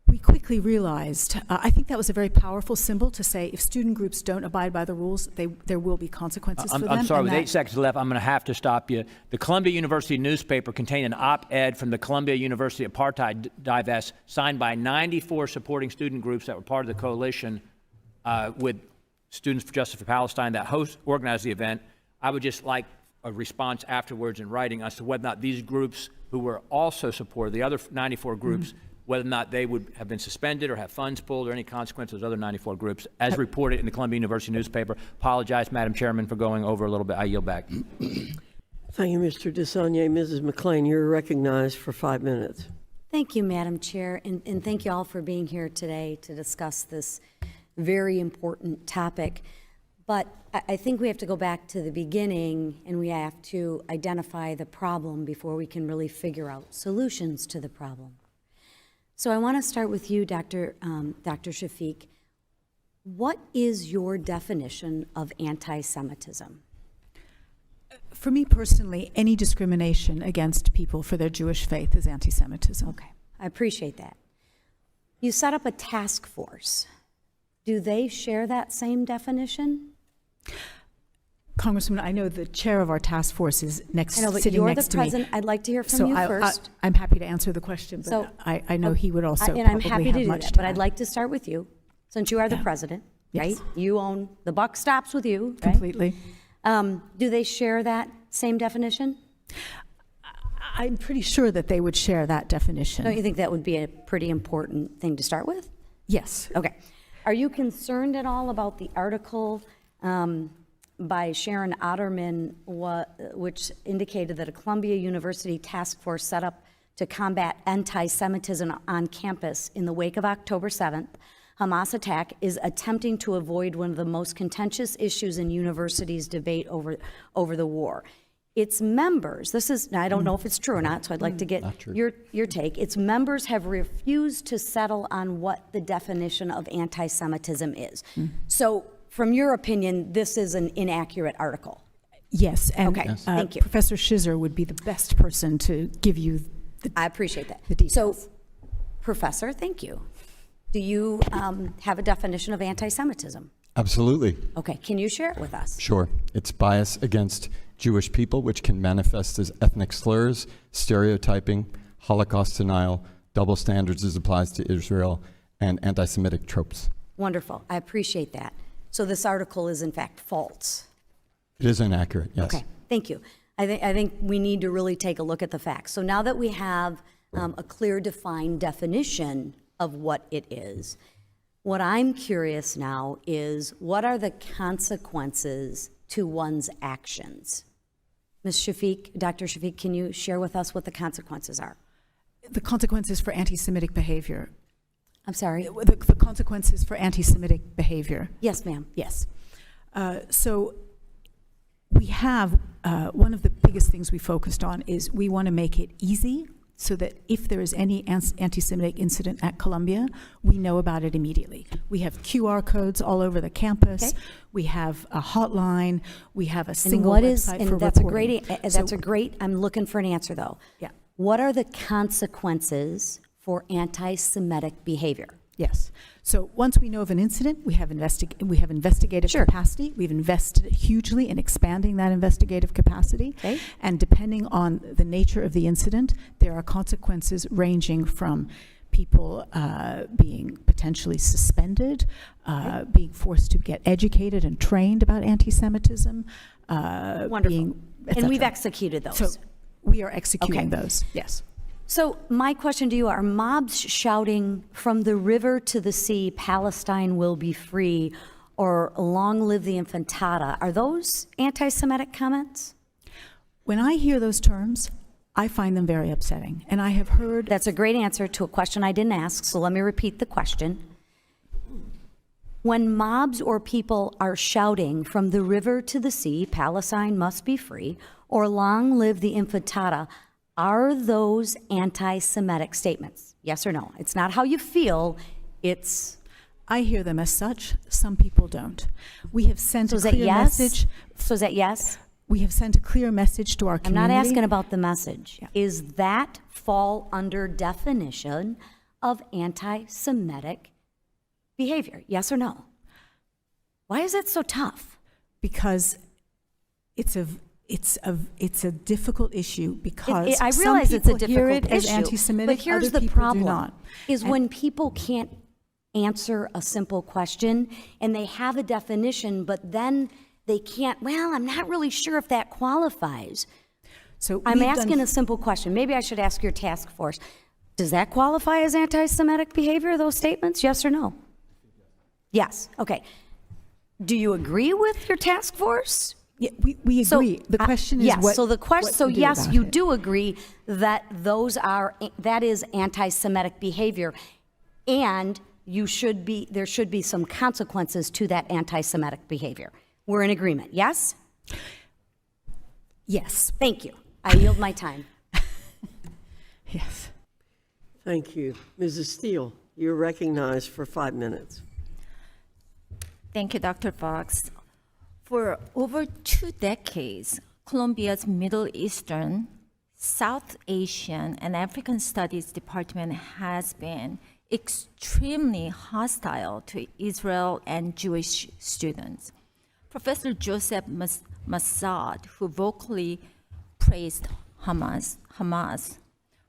We quickly realized, I think that was a very powerful symbol to say if student groups don't abide by the rules, there will be consequences for them. I'm sorry, and with that- 8 seconds left, I'm going to have to stop you. The Columbia University newspaper contained an op-ed from the Columbia University Apartheid Divest signed by 94 supporting student groups that were part of the coalition with Students for Justice for Palestine that organized the event. I would just like a response afterwards in writing as to whether or not these groups who were also supported, the other 94 groups, whether or not they would have been suspended or have funds pulled or any consequence of those other 94 groups, as reported in the Columbia University newspaper. Apologize, Madam Chairman, for going over a little bit. I yield back. Thank you, Mr. DeSaulnier. Mrs. McLean, you're recognized for 5 minutes. Thank you, Madam Chair, and thank you all for being here today to discuss this very important topic. But I think we have to go back to the beginning, and we have to identify the problem before we can really figure out solutions to the problem. So I want to start with you, Dr. Shafiq. What is your definition of anti-Semitism? For me personally, any discrimination against people for their Jewish faith is anti-Semitism. Okay, I appreciate that. You set up a task force. Do they share that same definition? Congresswoman, I know the chair of our task force is I know, but sitting you're next the to me. president. I'd like to hear from So you first. I'm happy to answer the question, but So, I know he would also and I'm probably happy have to do much that, to but I'd add. like to start with you, since you are the Yeah. president, Yes. right? You own, the buck stops with you, right? Completely. Do they share that same definition? I'm pretty sure that they would share that definition. Don't you think that would be a pretty important thing to start with? Yes. Okay. Are you concerned at all about the article by Sharon Otterman, which indicated that a Columbia University task force set up to combat anti-Semitism on campus in the wake of October 7th Hamas attack is attempting to avoid one of the most contentious issues in universities' debate over the war? Its members, this is, now I don't know if it's true or not, so I'd like to get your take. Its members have refused to settle on what the definition of anti-Semitism is. So from your opinion, this is an inaccurate article? Yes, and Okay, thank you. Professor Shizer would be the best person to give you I appreciate that. the details. So, Professor, thank you. Do you have a definition of anti-Semitism? Absolutely. Okay, can you share it with us? Sure. It's bias against Jewish people, which can manifest as ethnic slurs, stereotyping, Holocaust denial, double standards as applies to Israel, and anti-Semitic tropes. Wonderful, I appreciate that. So this article is in fact false? It is inaccurate, yes. Okay, thank you. I think we need to really take a look at the facts. So now that we have a clear, defined definition of what it is, what I'm curious now is what are the consequences to one's actions? Ms. Shafiq, Dr. Shafiq, can you share with us what the consequences are? The consequences for anti-Semitic behavior. I'm sorry? The consequences for anti-Semitic behavior. Yes, ma'am. Yes. So we have, one of the biggest things we focused on is we want to make it easy so that if there is any anti-Semitic incident at Columbia, we know about it immediately. We have QR codes all over the campus. Okay. We have a hotline. We have a And single what is, website and for that's reporting. I'm looking for an answer though. Yeah. What are the consequences for anti-Semitic behavior? Yes. So once we know of an incident, we have investigative Sure. capacity. We've invested hugely in expanding that investigative capacity. Okay. And depending on the nature of the incident, there are consequences ranging from people being potentially suspended, being forced to get educated and trained about anti-Semitism. Wonderful. And we've executed those. So we are executing Okay. those, yes. So my question to you, are mobs shouting from the river to the sea, Palestine will be free, or long live the Infantata, are those anti-Semitic comments? When I hear those terms, I find them very upsetting. And I have heard... That's a great answer to a question I didn't ask, so let me repeat the question. When mobs or people are shouting from the river to the sea, Palestine must be free, or long live the Infantata, Are those anti-Semitic statements? Yes or no? It's not how you feel, it's... I hear them as such. Some people don't. We have sent So a is that clear yes? message. So is that yes? We have sent a clear message to our I'm community. not asking about the message. Yeah. Is that fall under definition of anti-Semitic behavior? Yes or no? Why is it so tough? Because it's a difficult issue because I some realize it's a people hear difficult it as issue, anti-Semitic, but here's other the people do problem: not. is when people can't answer a simple question and they have a definition, but then they can't. Well, I'm not really sure if that qualifies. So I'm we've asking a simple question. Maybe I should ask your task force: does that qualify as anti-Semitic behavior? Those statements, yes or no? Yes. Okay. Do you agree with your task force? Yeah, we agree. The question is yes, what. So the question. what So to do yes, about you it. do agree that that is anti-Semitic behavior, and there should be some consequences to that anti-Semitic behavior. We're in agreement. Yes. Yes. Thank you. I yield my time. Yes. Thank you. Mrs. Steele, you're recognized for 5 minutes. Thank you, Dr. Fox. For over 2 decades, Columbia's Middle Eastern, South Asian, and African Studies Department has been extremely hostile to Israel and Jewish students. Professor Joseph Massad, who vocally praised Hamas,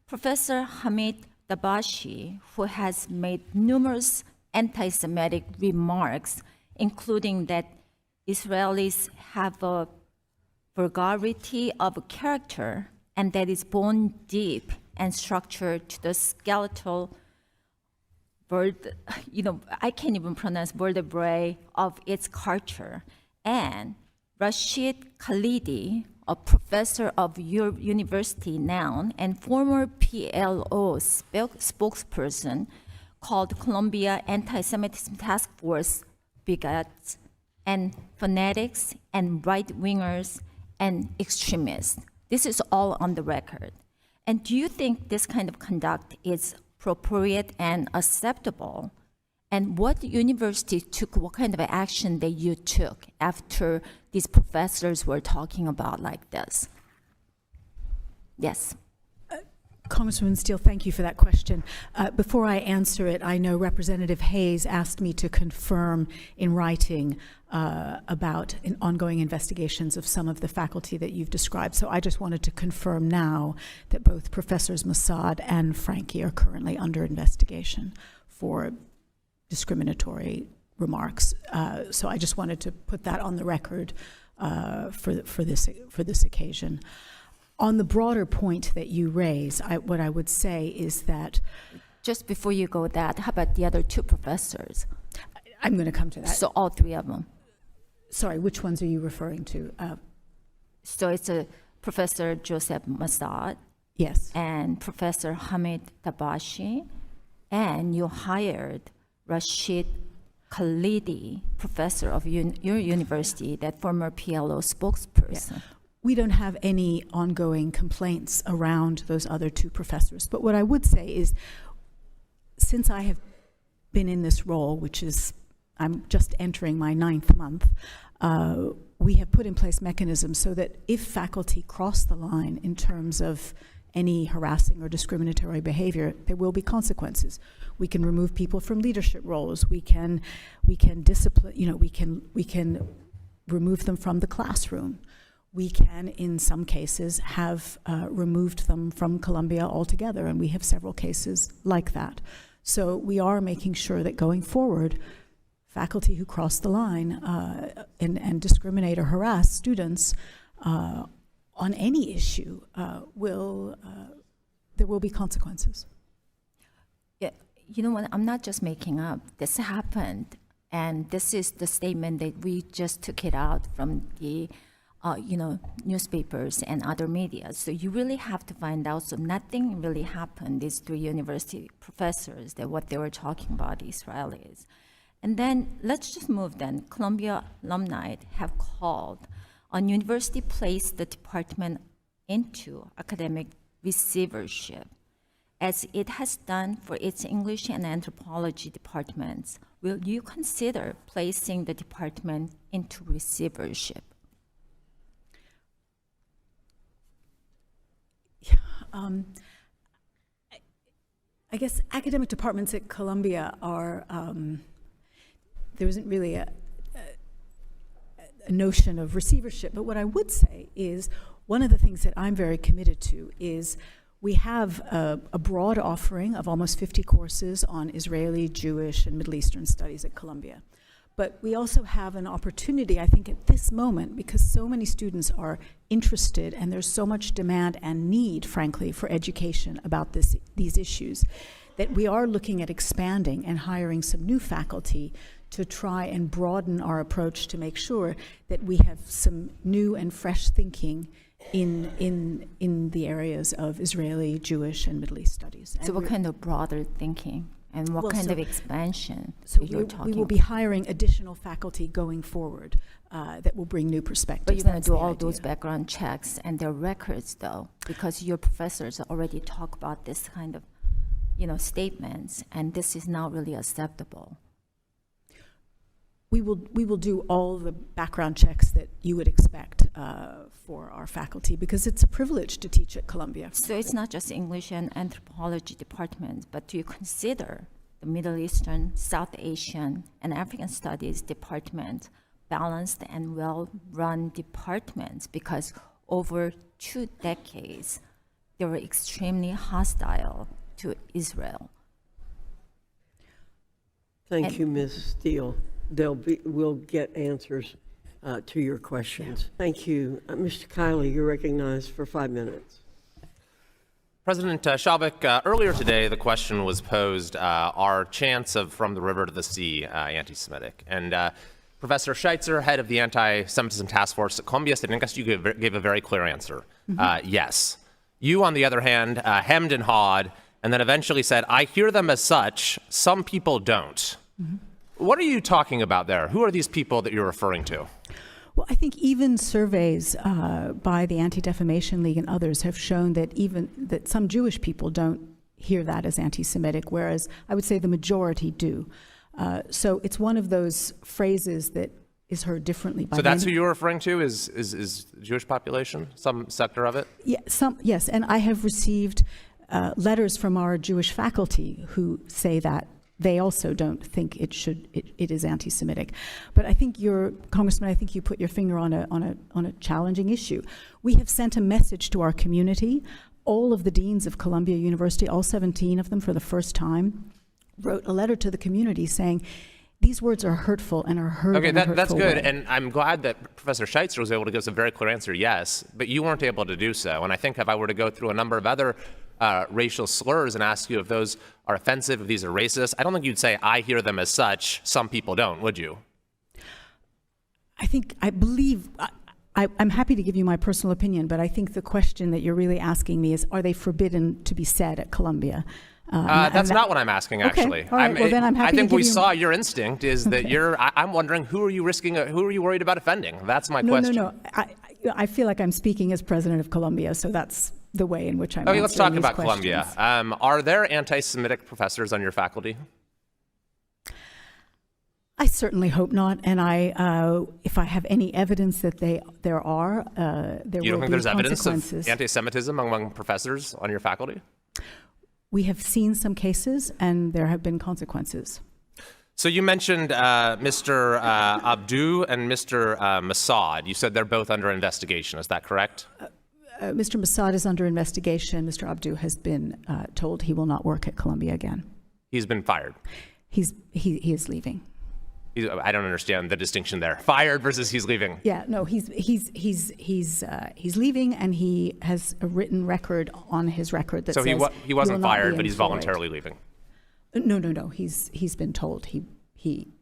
Professor Hamid Dabashi, who has made numerous anti-Semitic remarks, including that Israelis have a vulgarity of character and that is bone deep and structured to the skeletal I can't even pronounce vertebrae of its culture. And Rashid Khalidi, a professor of your university now and former PLO spokesperson, called Columbia Anti-Semitism Task Force bigots and fanatics and right-wingers and extremists. This is all on the record. And do you think this kind of conduct is appropriate and acceptable? And what university took, what kind of action that you took after these professors were talking about like this? Yes. Congresswoman Steele, thank you for that question. Before I answer it, I know Representative Hayes asked me to confirm in writing about ongoing investigations of some of the faculty that you've described. So I just wanted to confirm now that both Professors Massad and Frankie are currently under investigation for discriminatory remarks. So I just wanted to put that on the record for this occasion. On the broader point that you raise, what I would say is that... Just before you go that, how about the other 2 professors? I'm going to come to that. So all 3 of them. Sorry, which ones are you referring to? So it's a Professor Joseph Massad. Yes. And Professor Hamid Dabashi. And you hired Rashid Khalidi, professor of your university, that former PLO spokesperson. Yeah. We don't have any ongoing complaints around those other 2 professors. But what I would say is, since I have been in this role, which is, I'm just entering my 9th month, we have put in place mechanisms so that if faculty cross the line in terms of any harassing or discriminatory behavior, there will be consequences. We can remove people from leadership roles. We can discipline, we can remove them from the classroom. We can, in some cases, have removed them from Columbia altogether, and we have several cases like that. So we are making sure that going forward, faculty who cross the line and discriminate or harass students on any issue, there will be consequences. Yeah, you know what, I'm not just making up. This happened, and this is the statement that we just took it out from the newspapers and other media. So you really have to find out. So nothing really happened. These 3 university professors, that what they were talking about, Israelis. And then let's just move then. Columbia alumni have called on university place the department into academic receivership, as it has done for its English and anthropology departments. Will you consider placing the department into receivership? I guess academic departments at Columbia are, there isn't really a notion of receivership, but what I would say is one of the things that I'm very committed to is we have a broad offering of almost 50 courses on Israeli, Jewish, and Middle Eastern studies at Columbia. But we also have an opportunity, I think, at this moment, because so many students are interested and there's so much demand and need, frankly, for education about these issues, that we are looking at expanding and hiring some new faculty to try and broaden our approach to make sure that we have some new and fresh thinking in the areas of Israeli, Jewish, and Middle East studies. So what kind of broader thinking? And what kind of expansion you're talking? We will be hiring additional faculty going forward that will bring new perspectives. But you're going to do all those background checks and their records, though, because your professors already talk about this kind of, statements, and this is not really acceptable. We will do all the background checks that you would expect for our faculty, because it's a privilege to teach at Columbia. So it's not just English and anthropology departments, but do you consider the Middle Eastern, South Asian, and African studies department balanced and well-run departments? Because over 2 decades, they were extremely hostile to Israel. Thank you, Ms. Steele. We'll get answers to your questions. Thank you. Mr. Kiley, you're recognized for 5 minutes. President Shalvik, earlier today the question was posed, are chants of From the River to the Sea anti-Semitic? And Professor Scheitzer, head of the Anti-Semitism Task Force at Columbia, said, I guess you gave a very clear answer. Yes. You, on the other hand, hemmed and hawed, and then eventually said, I hear them as such, some people don't. What are you talking about there? Who are these people that you're referring to? Well, I think even surveys by the Anti-Defamation League and others have shown that some Jewish people don't hear that as anti-Semitic, whereas I would say the majority do. So it's one of those phrases that is heard differently by So that's many. who you're referring to, is the Jewish population, some sector of it? Yeah, yes, and I have received letters from our Jewish faculty who say that they also don't think it is anti-Semitic. But I think Congressman, I think you put your finger on a challenging issue. We have sent a message to our community. All of the deans of Columbia University, all 17 of them for the first time, wrote a letter to the community saying, these words are hurtful and are heard in a hurtful that's good, way. and I'm glad that Professor Scheitzer was able to give us a very clear answer, yes, but you weren't able to do so. And I think if I were to go through a number of other racial slurs and ask you if those are offensive, if these are racist, I don't think you'd say, I hear them as such, some people don't, would you? I'm happy to give you my personal opinion, but I think the question that you're really asking me is, are they forbidden to be said at Columbia? That's not what I'm asking, actually. Okay, all right, well, then I'm happy I think to give we you... saw your instinct is that I'm wondering, who are you worried about offending? That's my question. No. I feel like I'm speaking as president of Columbia, so that's the way in which I'm answering let's talk these about questions. Columbia. Are there anti-Semitic professors on your faculty? I certainly hope not, and if I have any evidence that there are, there will be consequences. You don't think there's evidence of anti-Semitism among professors on your faculty? We have seen some cases, and there have been consequences. So you mentioned Mr. Abdu and Mr. Mossad. You said they're both under investigation. Is that correct? Mr. Mossad is under investigation. Mr. Abdu has been told he will not work at Columbia again. He's been fired. He is leaving. I don't understand the distinction there. Fired versus he's leaving. Yeah, no, he's leaving, and he has a written record on his record that says he wasn't fired, but he's voluntarily leaving. No. He's been told he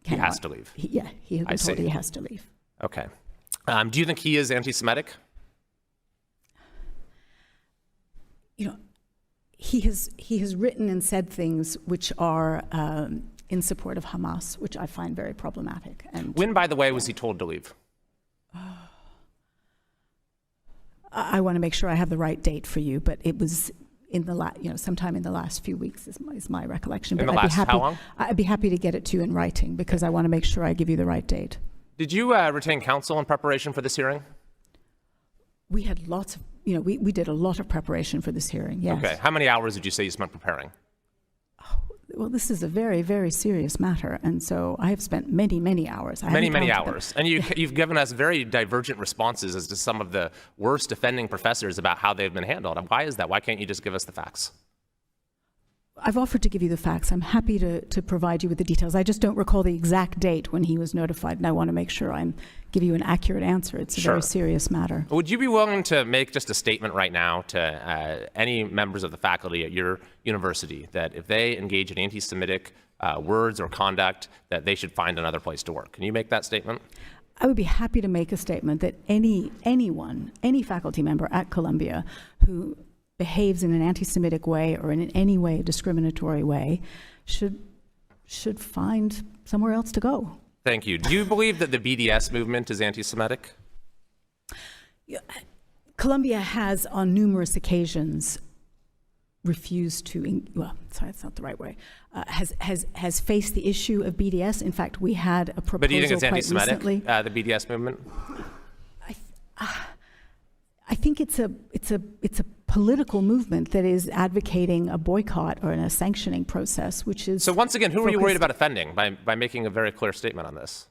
has to leave. He has been told he has to leave. Okay. Do you think he is anti-Semitic? He has written and said things which are in support of Hamas, which I find very problematic. And when, by the way, was he told to leave? I want to make sure I have the right date for you, but it was in the sometime in the last few weeks is my recollection. In But the last how long? I'd be happy to get it to you in writing because I want to make sure I give you the right date. Did you retain counsel in preparation for this hearing? We had lots of, we did a lot of preparation for this hearing, yes. Okay. How many hours did you say you spent preparing? Well, this is a very, very serious matter, and so I have spent many, many hours. Many hours. And you've given us very divergent responses as to some of the worst offending professors about how they've been handled. And why is that? Why can't you just give us the facts? I've offered to give you the facts. I'm happy to provide you with the details. I just don't recall the exact date when he was notified, and I want to make sure I give you an accurate answer. It's a very serious matter. Would you be willing to make just a statement right now to any members of the faculty at your university that if they engage in anti-Semitic words or conduct, that they should find another place to work? Can you make that statement? I would be happy to make a statement that any faculty member at Columbia who behaves in an anti-Semitic way or in any way a discriminatory way should find somewhere else to go. Thank you. Do you believe that the BDS movement is anti-Semitic? Columbia has on numerous occasions refused to, that's not the right way, has faced the issue of BDS. In fact, we had a proposal. But do you think it's anti-Semitic, recently. The BDS movement? I think it's a political movement that is advocating a boycott or a sanctioning process, which is. So once again, who are you worried about offending by making a very clear statement on this?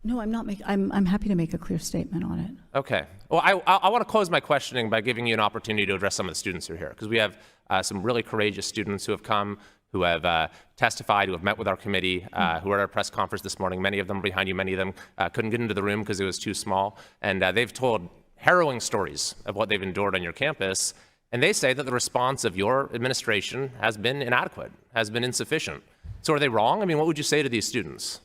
No, I'm not I'm happy to make a clear statement on it. Okay. Well, I want to close my questioning by giving you an opportunity to address some of the students who are here, because we have some really courageous students who have come, who have testified, who have met with our committee, who were at our press conference this morning. Many of them behind you, many of them couldn't get into the room because it was too small. And they've told harrowing stories of what they've endured on your campus. And they say that the response of your administration has been inadequate, has been insufficient. So are they wrong? I mean, what would you say to these students?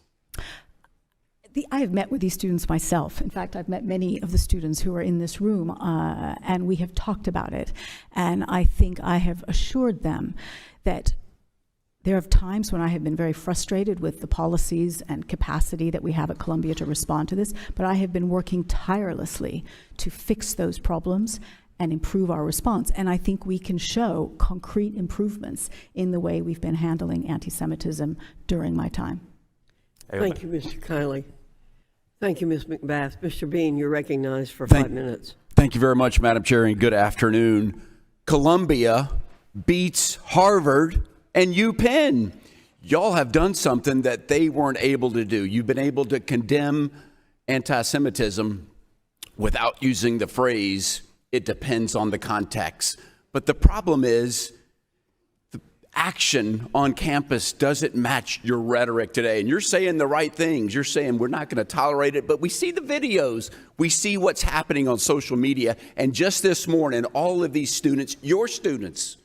I have met with these students myself. In fact, I've met many of the students who are in this room, and we have talked about it. And I think I have assured them that there are times when I have been very frustrated with the policies and capacity that we have at Columbia to respond to this, but I have been working tirelessly to fix those problems and improve our response. And I think we can show concrete improvements in the way we've been handling anti-Semitism during my time. Thank you, Mr. Kiley. Thank you, Ms. McBath. Mr. Bean, you're recognized for 5 minutes. Thank you very much, Madam Chair, and good afternoon. Columbia beats Harvard and UPenn. Y'all have done something that they weren't able to do. You've been able to condemn anti-Semitism without using the phrase, it depends on the context. But the problem is, action on campus doesn't match your rhetoric today. And you're saying the right things. You're saying we're not going to tolerate it, but we see the videos. We see what's happening on social media. And just this morning, all of these students, your students,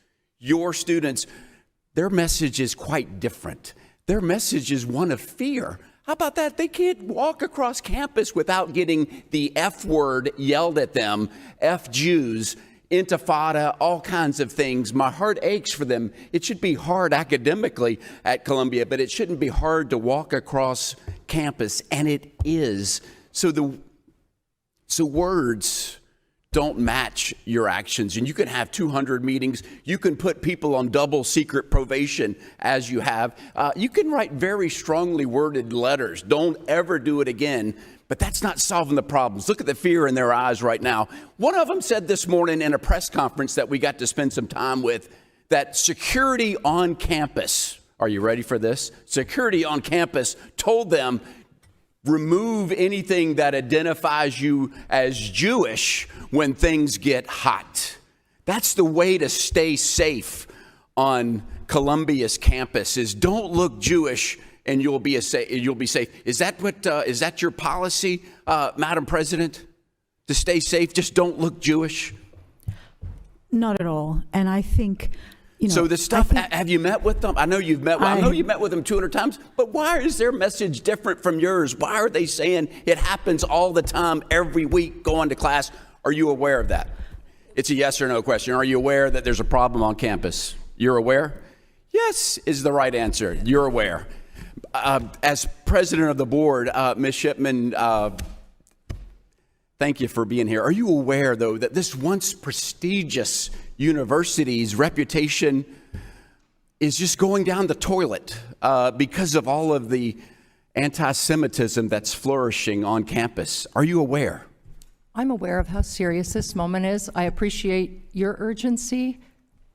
their message is quite different. Their message is one of fear. How about that? They can't walk across campus without getting the F word yelled at them, F Jews, Intifada, all kinds of things. My heart aches for them. It should be hard academically at Columbia, but it shouldn't be hard to walk across campus, and it is. So words don't match your actions, and you can have 200 meetings. You can put people on double secret probation as you have. You can write very strongly worded letters. Don't ever do it again. But that's not solving the problems. Look at the fear in their eyes right now. One of them said this morning in a press conference that we got to spend some time with that security on campus, are you ready for this? Security on campus told them, remove anything that identifies you as Jewish when things get hot. That's the way to stay safe on Columbia's campus is don't look Jewish and you'll be safe. Is that your policy, Madam President? To stay safe, just don't look Jewish? Not at all. And I think, So the stuff, have you met with them? I know you've met. I know you met with them 200 times. But why is their message different from yours? Why are they saying it happens all the time, every week, going to class? Are you aware of that? It's a yes or no question. Are you aware that there's a problem on campus? You're aware? Yes is the right answer. You're aware. As president of the board, Ms. Shipman, thank you for being here. Are you aware, though, that this once prestigious university's reputation is just going down the toilet because of all of the anti-Semitism that's flourishing on campus? Are you aware? I'm aware of how serious this moment is. I appreciate your urgency.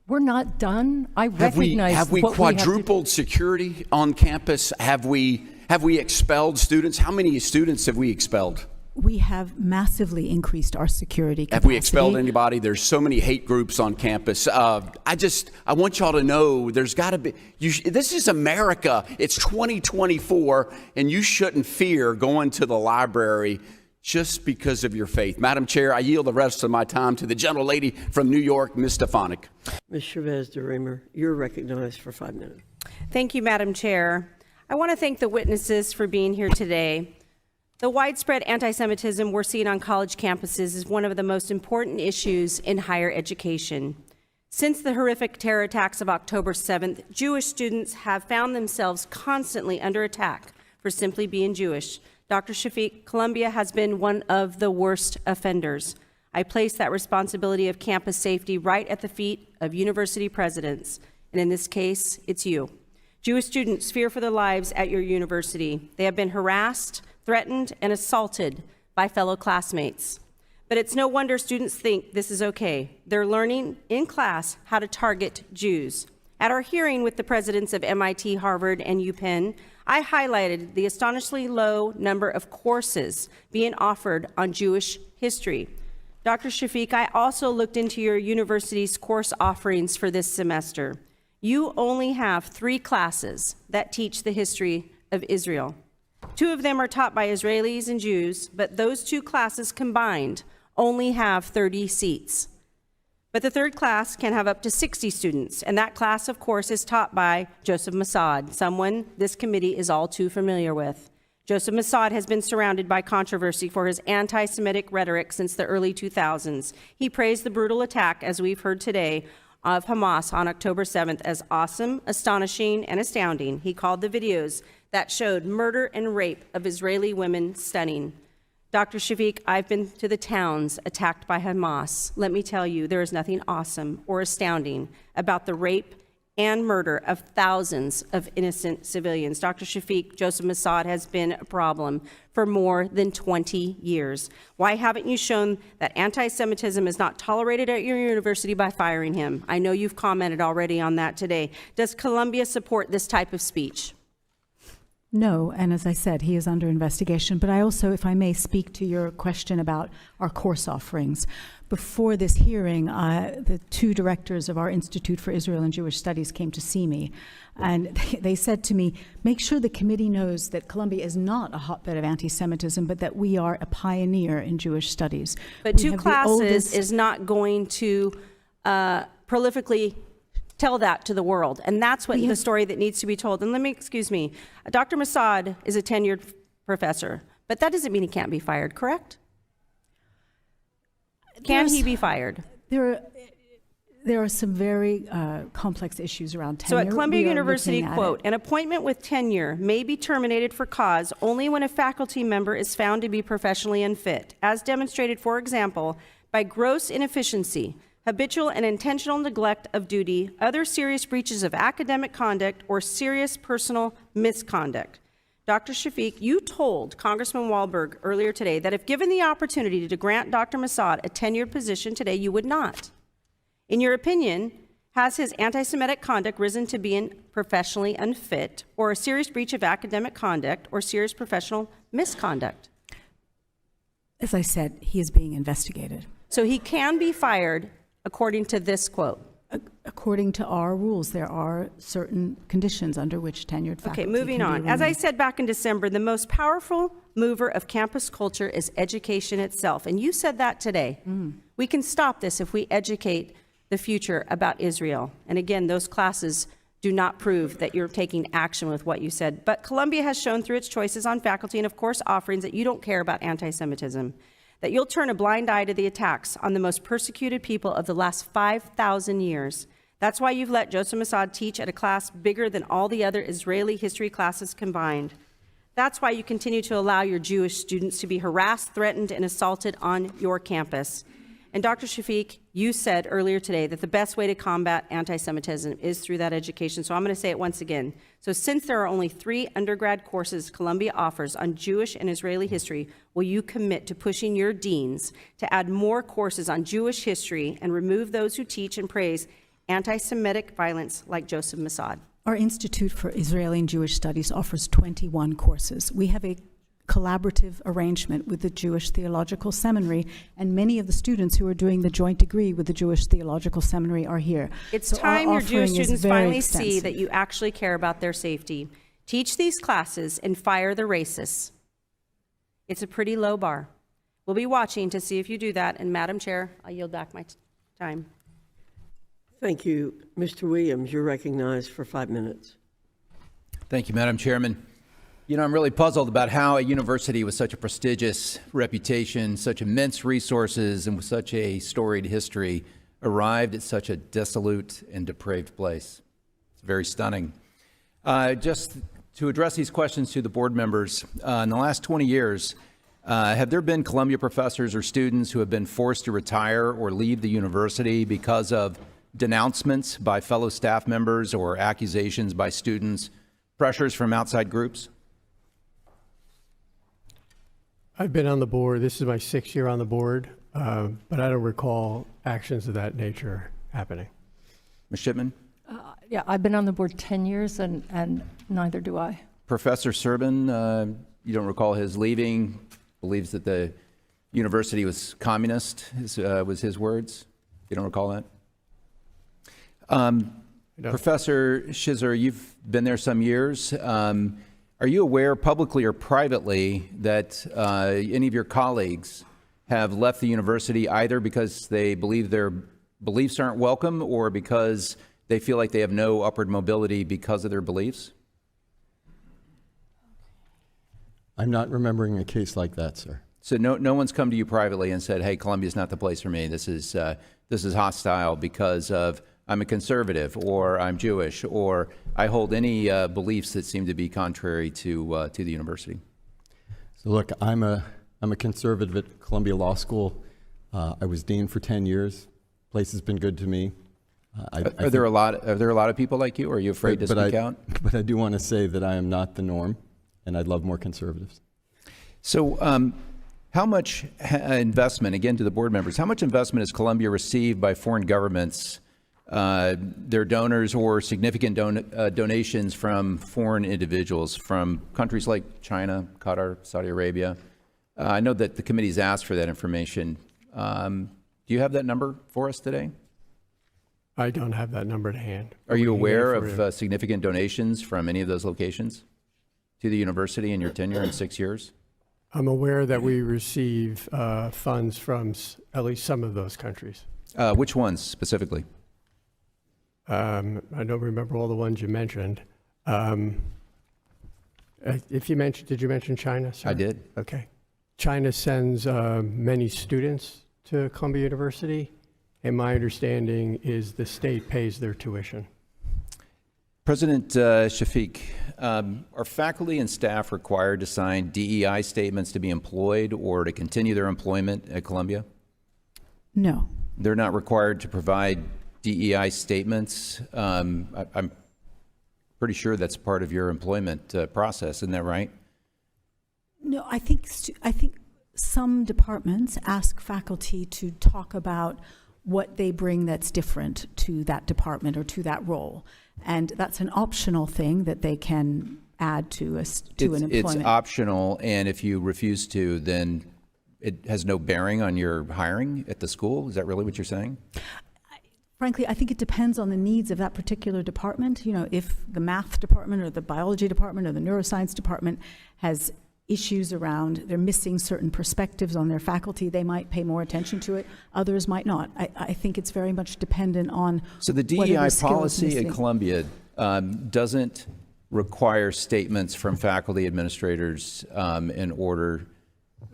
We're not done. I recognize have we what quadrupled security on campus? Have we expelled students? How many students have we expelled? We have massively increased our security capacity. Have we expelled anybody? There's so many hate groups on campus. I want y'all to know there's got to be, this is America. It's 2024, and you shouldn't fear going to the library just because of your faith. Madam Chair, I yield the rest of my time to the gentlelady from New York, Ms. Stefanik. Ms. Chavez de Remer, you're recognized for 5 minutes. Thank you, Madam Chair. I want to thank the witnesses for being here today. The widespread anti-Semitism we're seeing on college campuses is one of the most important issues in higher education. Since the horrific terror attacks of October 7th, Jewish students have found themselves constantly under attack for simply being Jewish. Dr. Shafiq, Columbia has been one of the worst offenders. I place that responsibility of campus safety right at the feet of university presidents, and in this case, it's you. Jewish students fear for their lives at your university. They have been harassed, threatened, and assaulted by fellow classmates. But it's no wonder students think this is okay. They're learning in class how to target Jews. At our hearing with the presidents of MIT, Harvard, and UPenn, I highlighted the astonishingly low number of courses being offered on Jewish history. Dr. Shafiq, I also looked into your university's course offerings for this semester. You only have 3 classes that teach the history of Israel. 2 of them are taught by Israelis and Jews, but those 2 classes combined only have 30 seats. But the 3rd class can have up to 60 students, and that class, of course, is taught by Joseph Mossad, someone this committee is all too familiar with. Joseph Mossad has been surrounded by controversy for his anti-Semitic rhetoric since the early 2000s. He praised the brutal attack, as we've heard today, of Hamas on October 7th as awesome, astonishing, and astounding. He called the videos that showed murder and rape of Israeli women stunning. Dr. Shafiq, I've been to the towns attacked by Hamas. Let me tell you, there is nothing awesome or astounding about the rape and murder of thousands of innocent civilians. Dr. Shafiq, Joseph Mossad has been a problem for more than 20 years. Why haven't you shown that anti-Semitism is not tolerated at your university by firing him? I know you've commented already on that today. Does Columbia support this type of speech? No, and as I said, he is under investigation. But I also, if I may, speak to your question about our course offerings. Before this hearing, the 2 directors of our Institute for Israel and Jewish Studies came to see me, and they said to me, make sure the committee knows that Columbia is not a hotbed of anti-Semitism, but that we are a pioneer in Jewish studies. But 2 classes is not going to prolifically tell that to the world. And that's what the story that needs to be told. And excuse me, Dr. Mossad is a tenured professor, but that doesn't mean he can't be fired, correct? Can he be fired? There are some very complex issues around tenure. So at Columbia University, quote, an appointment with tenure may be terminated for cause only when a faculty member is found to be professionally unfit, as demonstrated, for example, by gross inefficiency, habitual and intentional neglect of duty, other serious breaches of academic conduct, or serious personal misconduct. Dr. Shafiq, you told Congressman Wahlberg earlier today that if given the opportunity to grant Dr. Mossad a tenured position today, you would not. In your opinion, has his anti-Semitic conduct risen to being professionally unfit, or a serious breach of academic conduct, or serious professional misconduct? As I said, he is being investigated. So he can be fired according to this quote? According to our rules, there are certain conditions under which tenured faculty Okay, moving on. As I said back in December, the most powerful mover of campus culture is education itself. And you said that today. We can stop this if we educate the future about Israel. And again, those classes do not prove that you're taking action with what you said. But Columbia has shown through its choices on faculty and, of course, offerings that you don't care about anti-Semitism, that you'll turn a blind eye to the attacks on the most persecuted people of the last 5,000 years. That's why you've let Joseph Mossad teach at a class bigger than all the other Israeli history classes combined. That's why you continue to allow your Jewish students to be harassed, threatened, and assaulted on your campus. And Dr. Shafiq, you said earlier today that the best way to combat anti-Semitism is through that education. So I'm going to say it once again. So since there are only 3 undergrad courses Columbia offers on Jewish and Israeli history, will you commit to pushing your deans to add more courses on Jewish history and remove those who teach and praise anti-Semitic violence like Joseph Mossad? Our Institute for Israeli and Jewish Studies offers 21 courses. We have a collaborative arrangement with the Jewish Theological Seminary, and many of the students who are doing the joint degree with the Jewish Theological Seminary are here. It's So our time your Jewish offering is students very finally see extensive. that you actually care about their safety. Teach these classes and fire the racists. It's a pretty low bar. We'll be watching to see if you do that. And Madam Chair, I yield back my time. Thank you. Mr. Williams, you're recognized for 5 minutes. Thank you, Madam Chairman. You know, I'm really puzzled about how a university with such a prestigious reputation, such immense resources, and with such a storied history arrived at such a dissolute and depraved place. It's very stunning. Just to address these questions to the board members, in the last 20 years, have there been Columbia professors or students who have been forced to retire or leave the university because of denouncements by fellow staff members or accusations by students, pressures from outside groups? I've been on the board, this is my 6th year on the board, but I don't recall actions of that nature happening. Ms. Shipman? Yeah, I've been on the board 10 years, and neither do I. Professor Serban, you don't recall his leaving, believes that the university was communist, was his words. You don't recall that? Professor Shizer, you've been there some years. Are you aware, publicly or privately, that any of your colleagues have left the university either because they believe their beliefs aren't welcome or because they feel like they have no upward mobility because of their beliefs? I'm not remembering a case like that, sir. So no one's come to you privately and said, hey, Columbia's not the place for me. This is hostile because of I'm a conservative, or I'm Jewish, or I hold any beliefs that seem to be contrary to the university. So look, I'm a conservative at Columbia Law School. I was dean for 10 years. Place has been good to me. Are there a lot of people like you? Or are you afraid to speak out? But I do want to say that I am not the norm, and I'd love more conservatives. So how much investment, again to the board members, how much investment has Columbia received by foreign governments, their donors, or significant donations from foreign individuals from countries like China, Qatar, Saudi Arabia? I know that the committee's asked for that information. Do you have that number for us today? I don't have that number to hand. Are you aware of significant donations from any of those locations to the university in your tenure in 6 years? I'm aware that we receive funds from at least some of those countries. Which ones specifically? I don't remember all the ones you mentioned. If you mentioned, did you mention China, sir? I did. Okay. China sends many students to Columbia University, and my understanding is the state pays their tuition. President Shafiq, are faculty and staff required to sign DEI statements to be employed or to continue their employment at Columbia? No. They're not required to provide DEI statements. I'm pretty sure that's part of your employment process, isn't that right? No, I think some departments ask faculty to talk about what they bring that's different to that department or to that role. And that's an optional thing that they can add to an employment. It's optional, and if you refuse to, then it has no bearing on your hiring at the school? Is that really what you're saying? Frankly, I think it depends on the needs of that particular department. You know, if the math department or the biology department or the neuroscience department has issues around, they're missing certain perspectives on their faculty, they might pay more attention to it. Others might not. I think it's very much dependent on. So the DEI policy at Columbia doesn't require statements from faculty administrators in order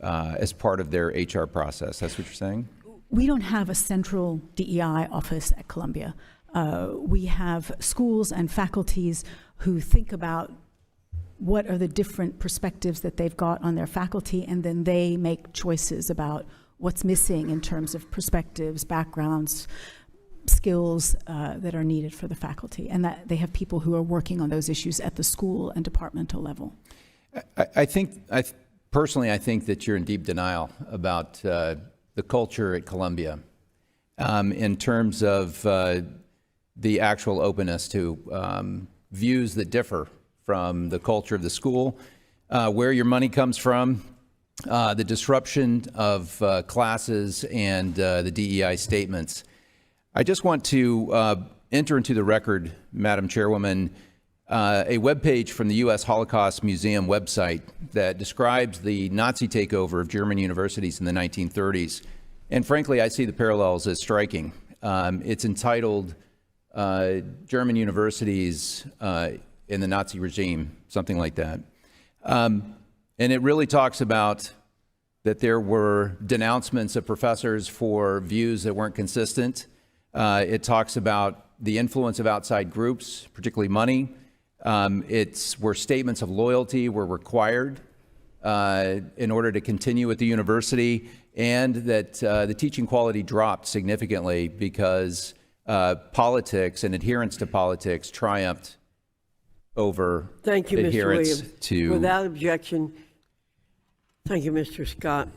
as part of their HR process. That's what you're saying? We don't have a central DEI office at Columbia. We have schools and faculties who think about what are the different perspectives that they've got on their faculty, and then they make choices about what's missing in terms of perspectives, backgrounds, skills that are needed for the faculty, and that they have people who are working on those issues at the school and departmental level. Personally, I think that you're in deep denial about the culture at Columbia in terms of the actual openness to views that differ from the culture of the school, where your money comes from, the disruption of classes, and the DEI statements. I just want to enter into the record, Madam Chairwoman, a webpage from the U.S. Holocaust Museum website that describes the Nazi takeover of German universities in the 1930s. And frankly, I see the parallels as striking. It's entitled German Universities in the Nazi Regime, something like that. And it really talks about that there were denouncements of professors for views that weren't consistent. It talks about the influence of outside groups, particularly money. It's where statements of loyalty were required in order to continue at the university, and that the teaching quality dropped significantly because politics and adherence to politics triumphed over Thank you, adherence Mr. Williams. to... Without objection, thank you, Mr. Scott.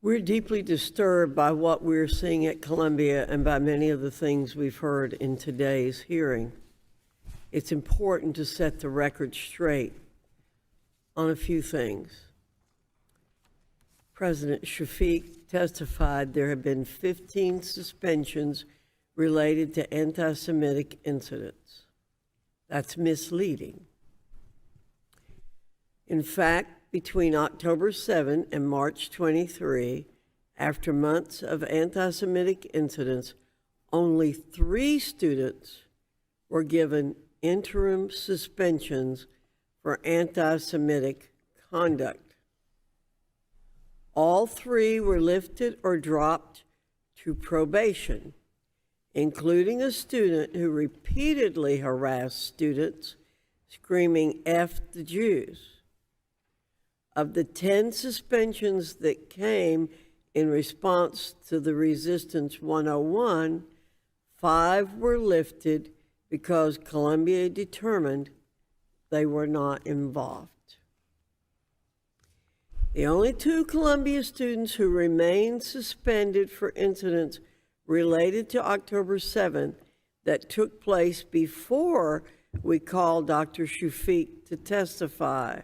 We're deeply disturbed by what we're seeing at Columbia and by many of the things we've heard in today's hearing. It's important to set the record straight on a few things. President Shafiq testified there have been 15 suspensions related to anti-Semitic incidents. That's misleading. In fact, between October 7 and March 23, after months of anti-Semitic incidents, only 3 students were given interim suspensions for anti-Semitic conduct. All 3 were lifted or dropped to probation, including a student who repeatedly harassed students, screaming, "F the Jews." Of the 10 suspensions that came in response to the Resistance 101, 5 were lifted because Columbia determined they were not involved. The only 2 Columbia students who remained suspended for incidents related to October 7th that took place before we called Dr. Shafiq to testify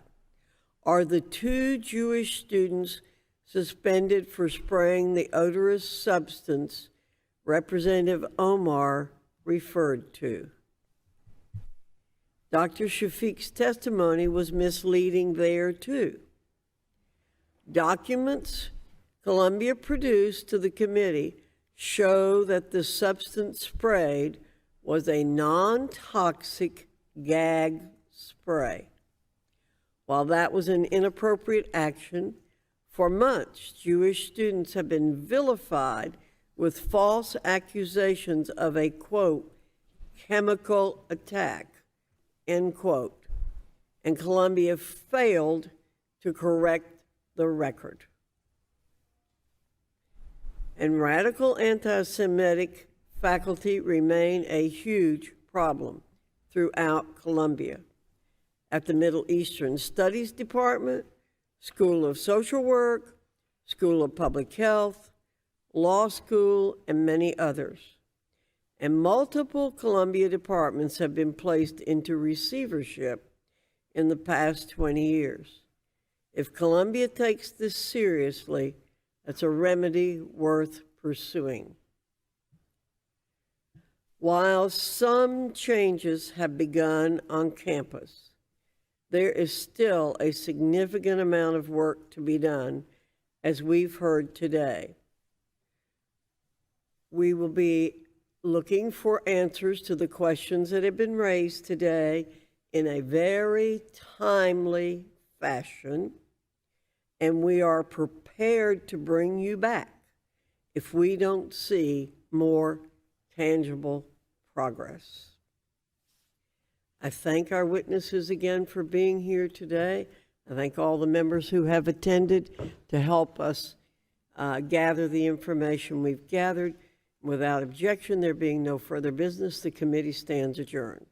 are the 2 Jewish students suspended for spraying the odorous substance Representative Omar referred to. Dr. Shafiq's testimony was misleading there too. Documents Columbia produced to the committee show that the substance sprayed was a non-toxic gag spray. While that was an inappropriate action, for months, Jewish students have been vilified with false accusations of a, quote, chemical attack, end quote, and Columbia failed to correct the record. And radical anti-Semitic faculty remain a huge problem throughout Columbia. At the Middle Eastern Studies Department, School of Social Work, School of Public Health, Law School, and many others. And multiple Columbia departments have been placed into receivership in the past 20 years. If Columbia takes this seriously, that's a remedy worth pursuing. While some changes have begun on campus, there is still a significant amount of work to be done, as we've heard today. We will be looking for answers to the questions that have been raised today in a very timely fashion, and we are prepared to bring you back if we don't see more tangible progress. I thank our witnesses again for being here today. I thank all the members who have attended to help us gather the information we've gathered. Without objection, there being no further business, the committee stands adjourned.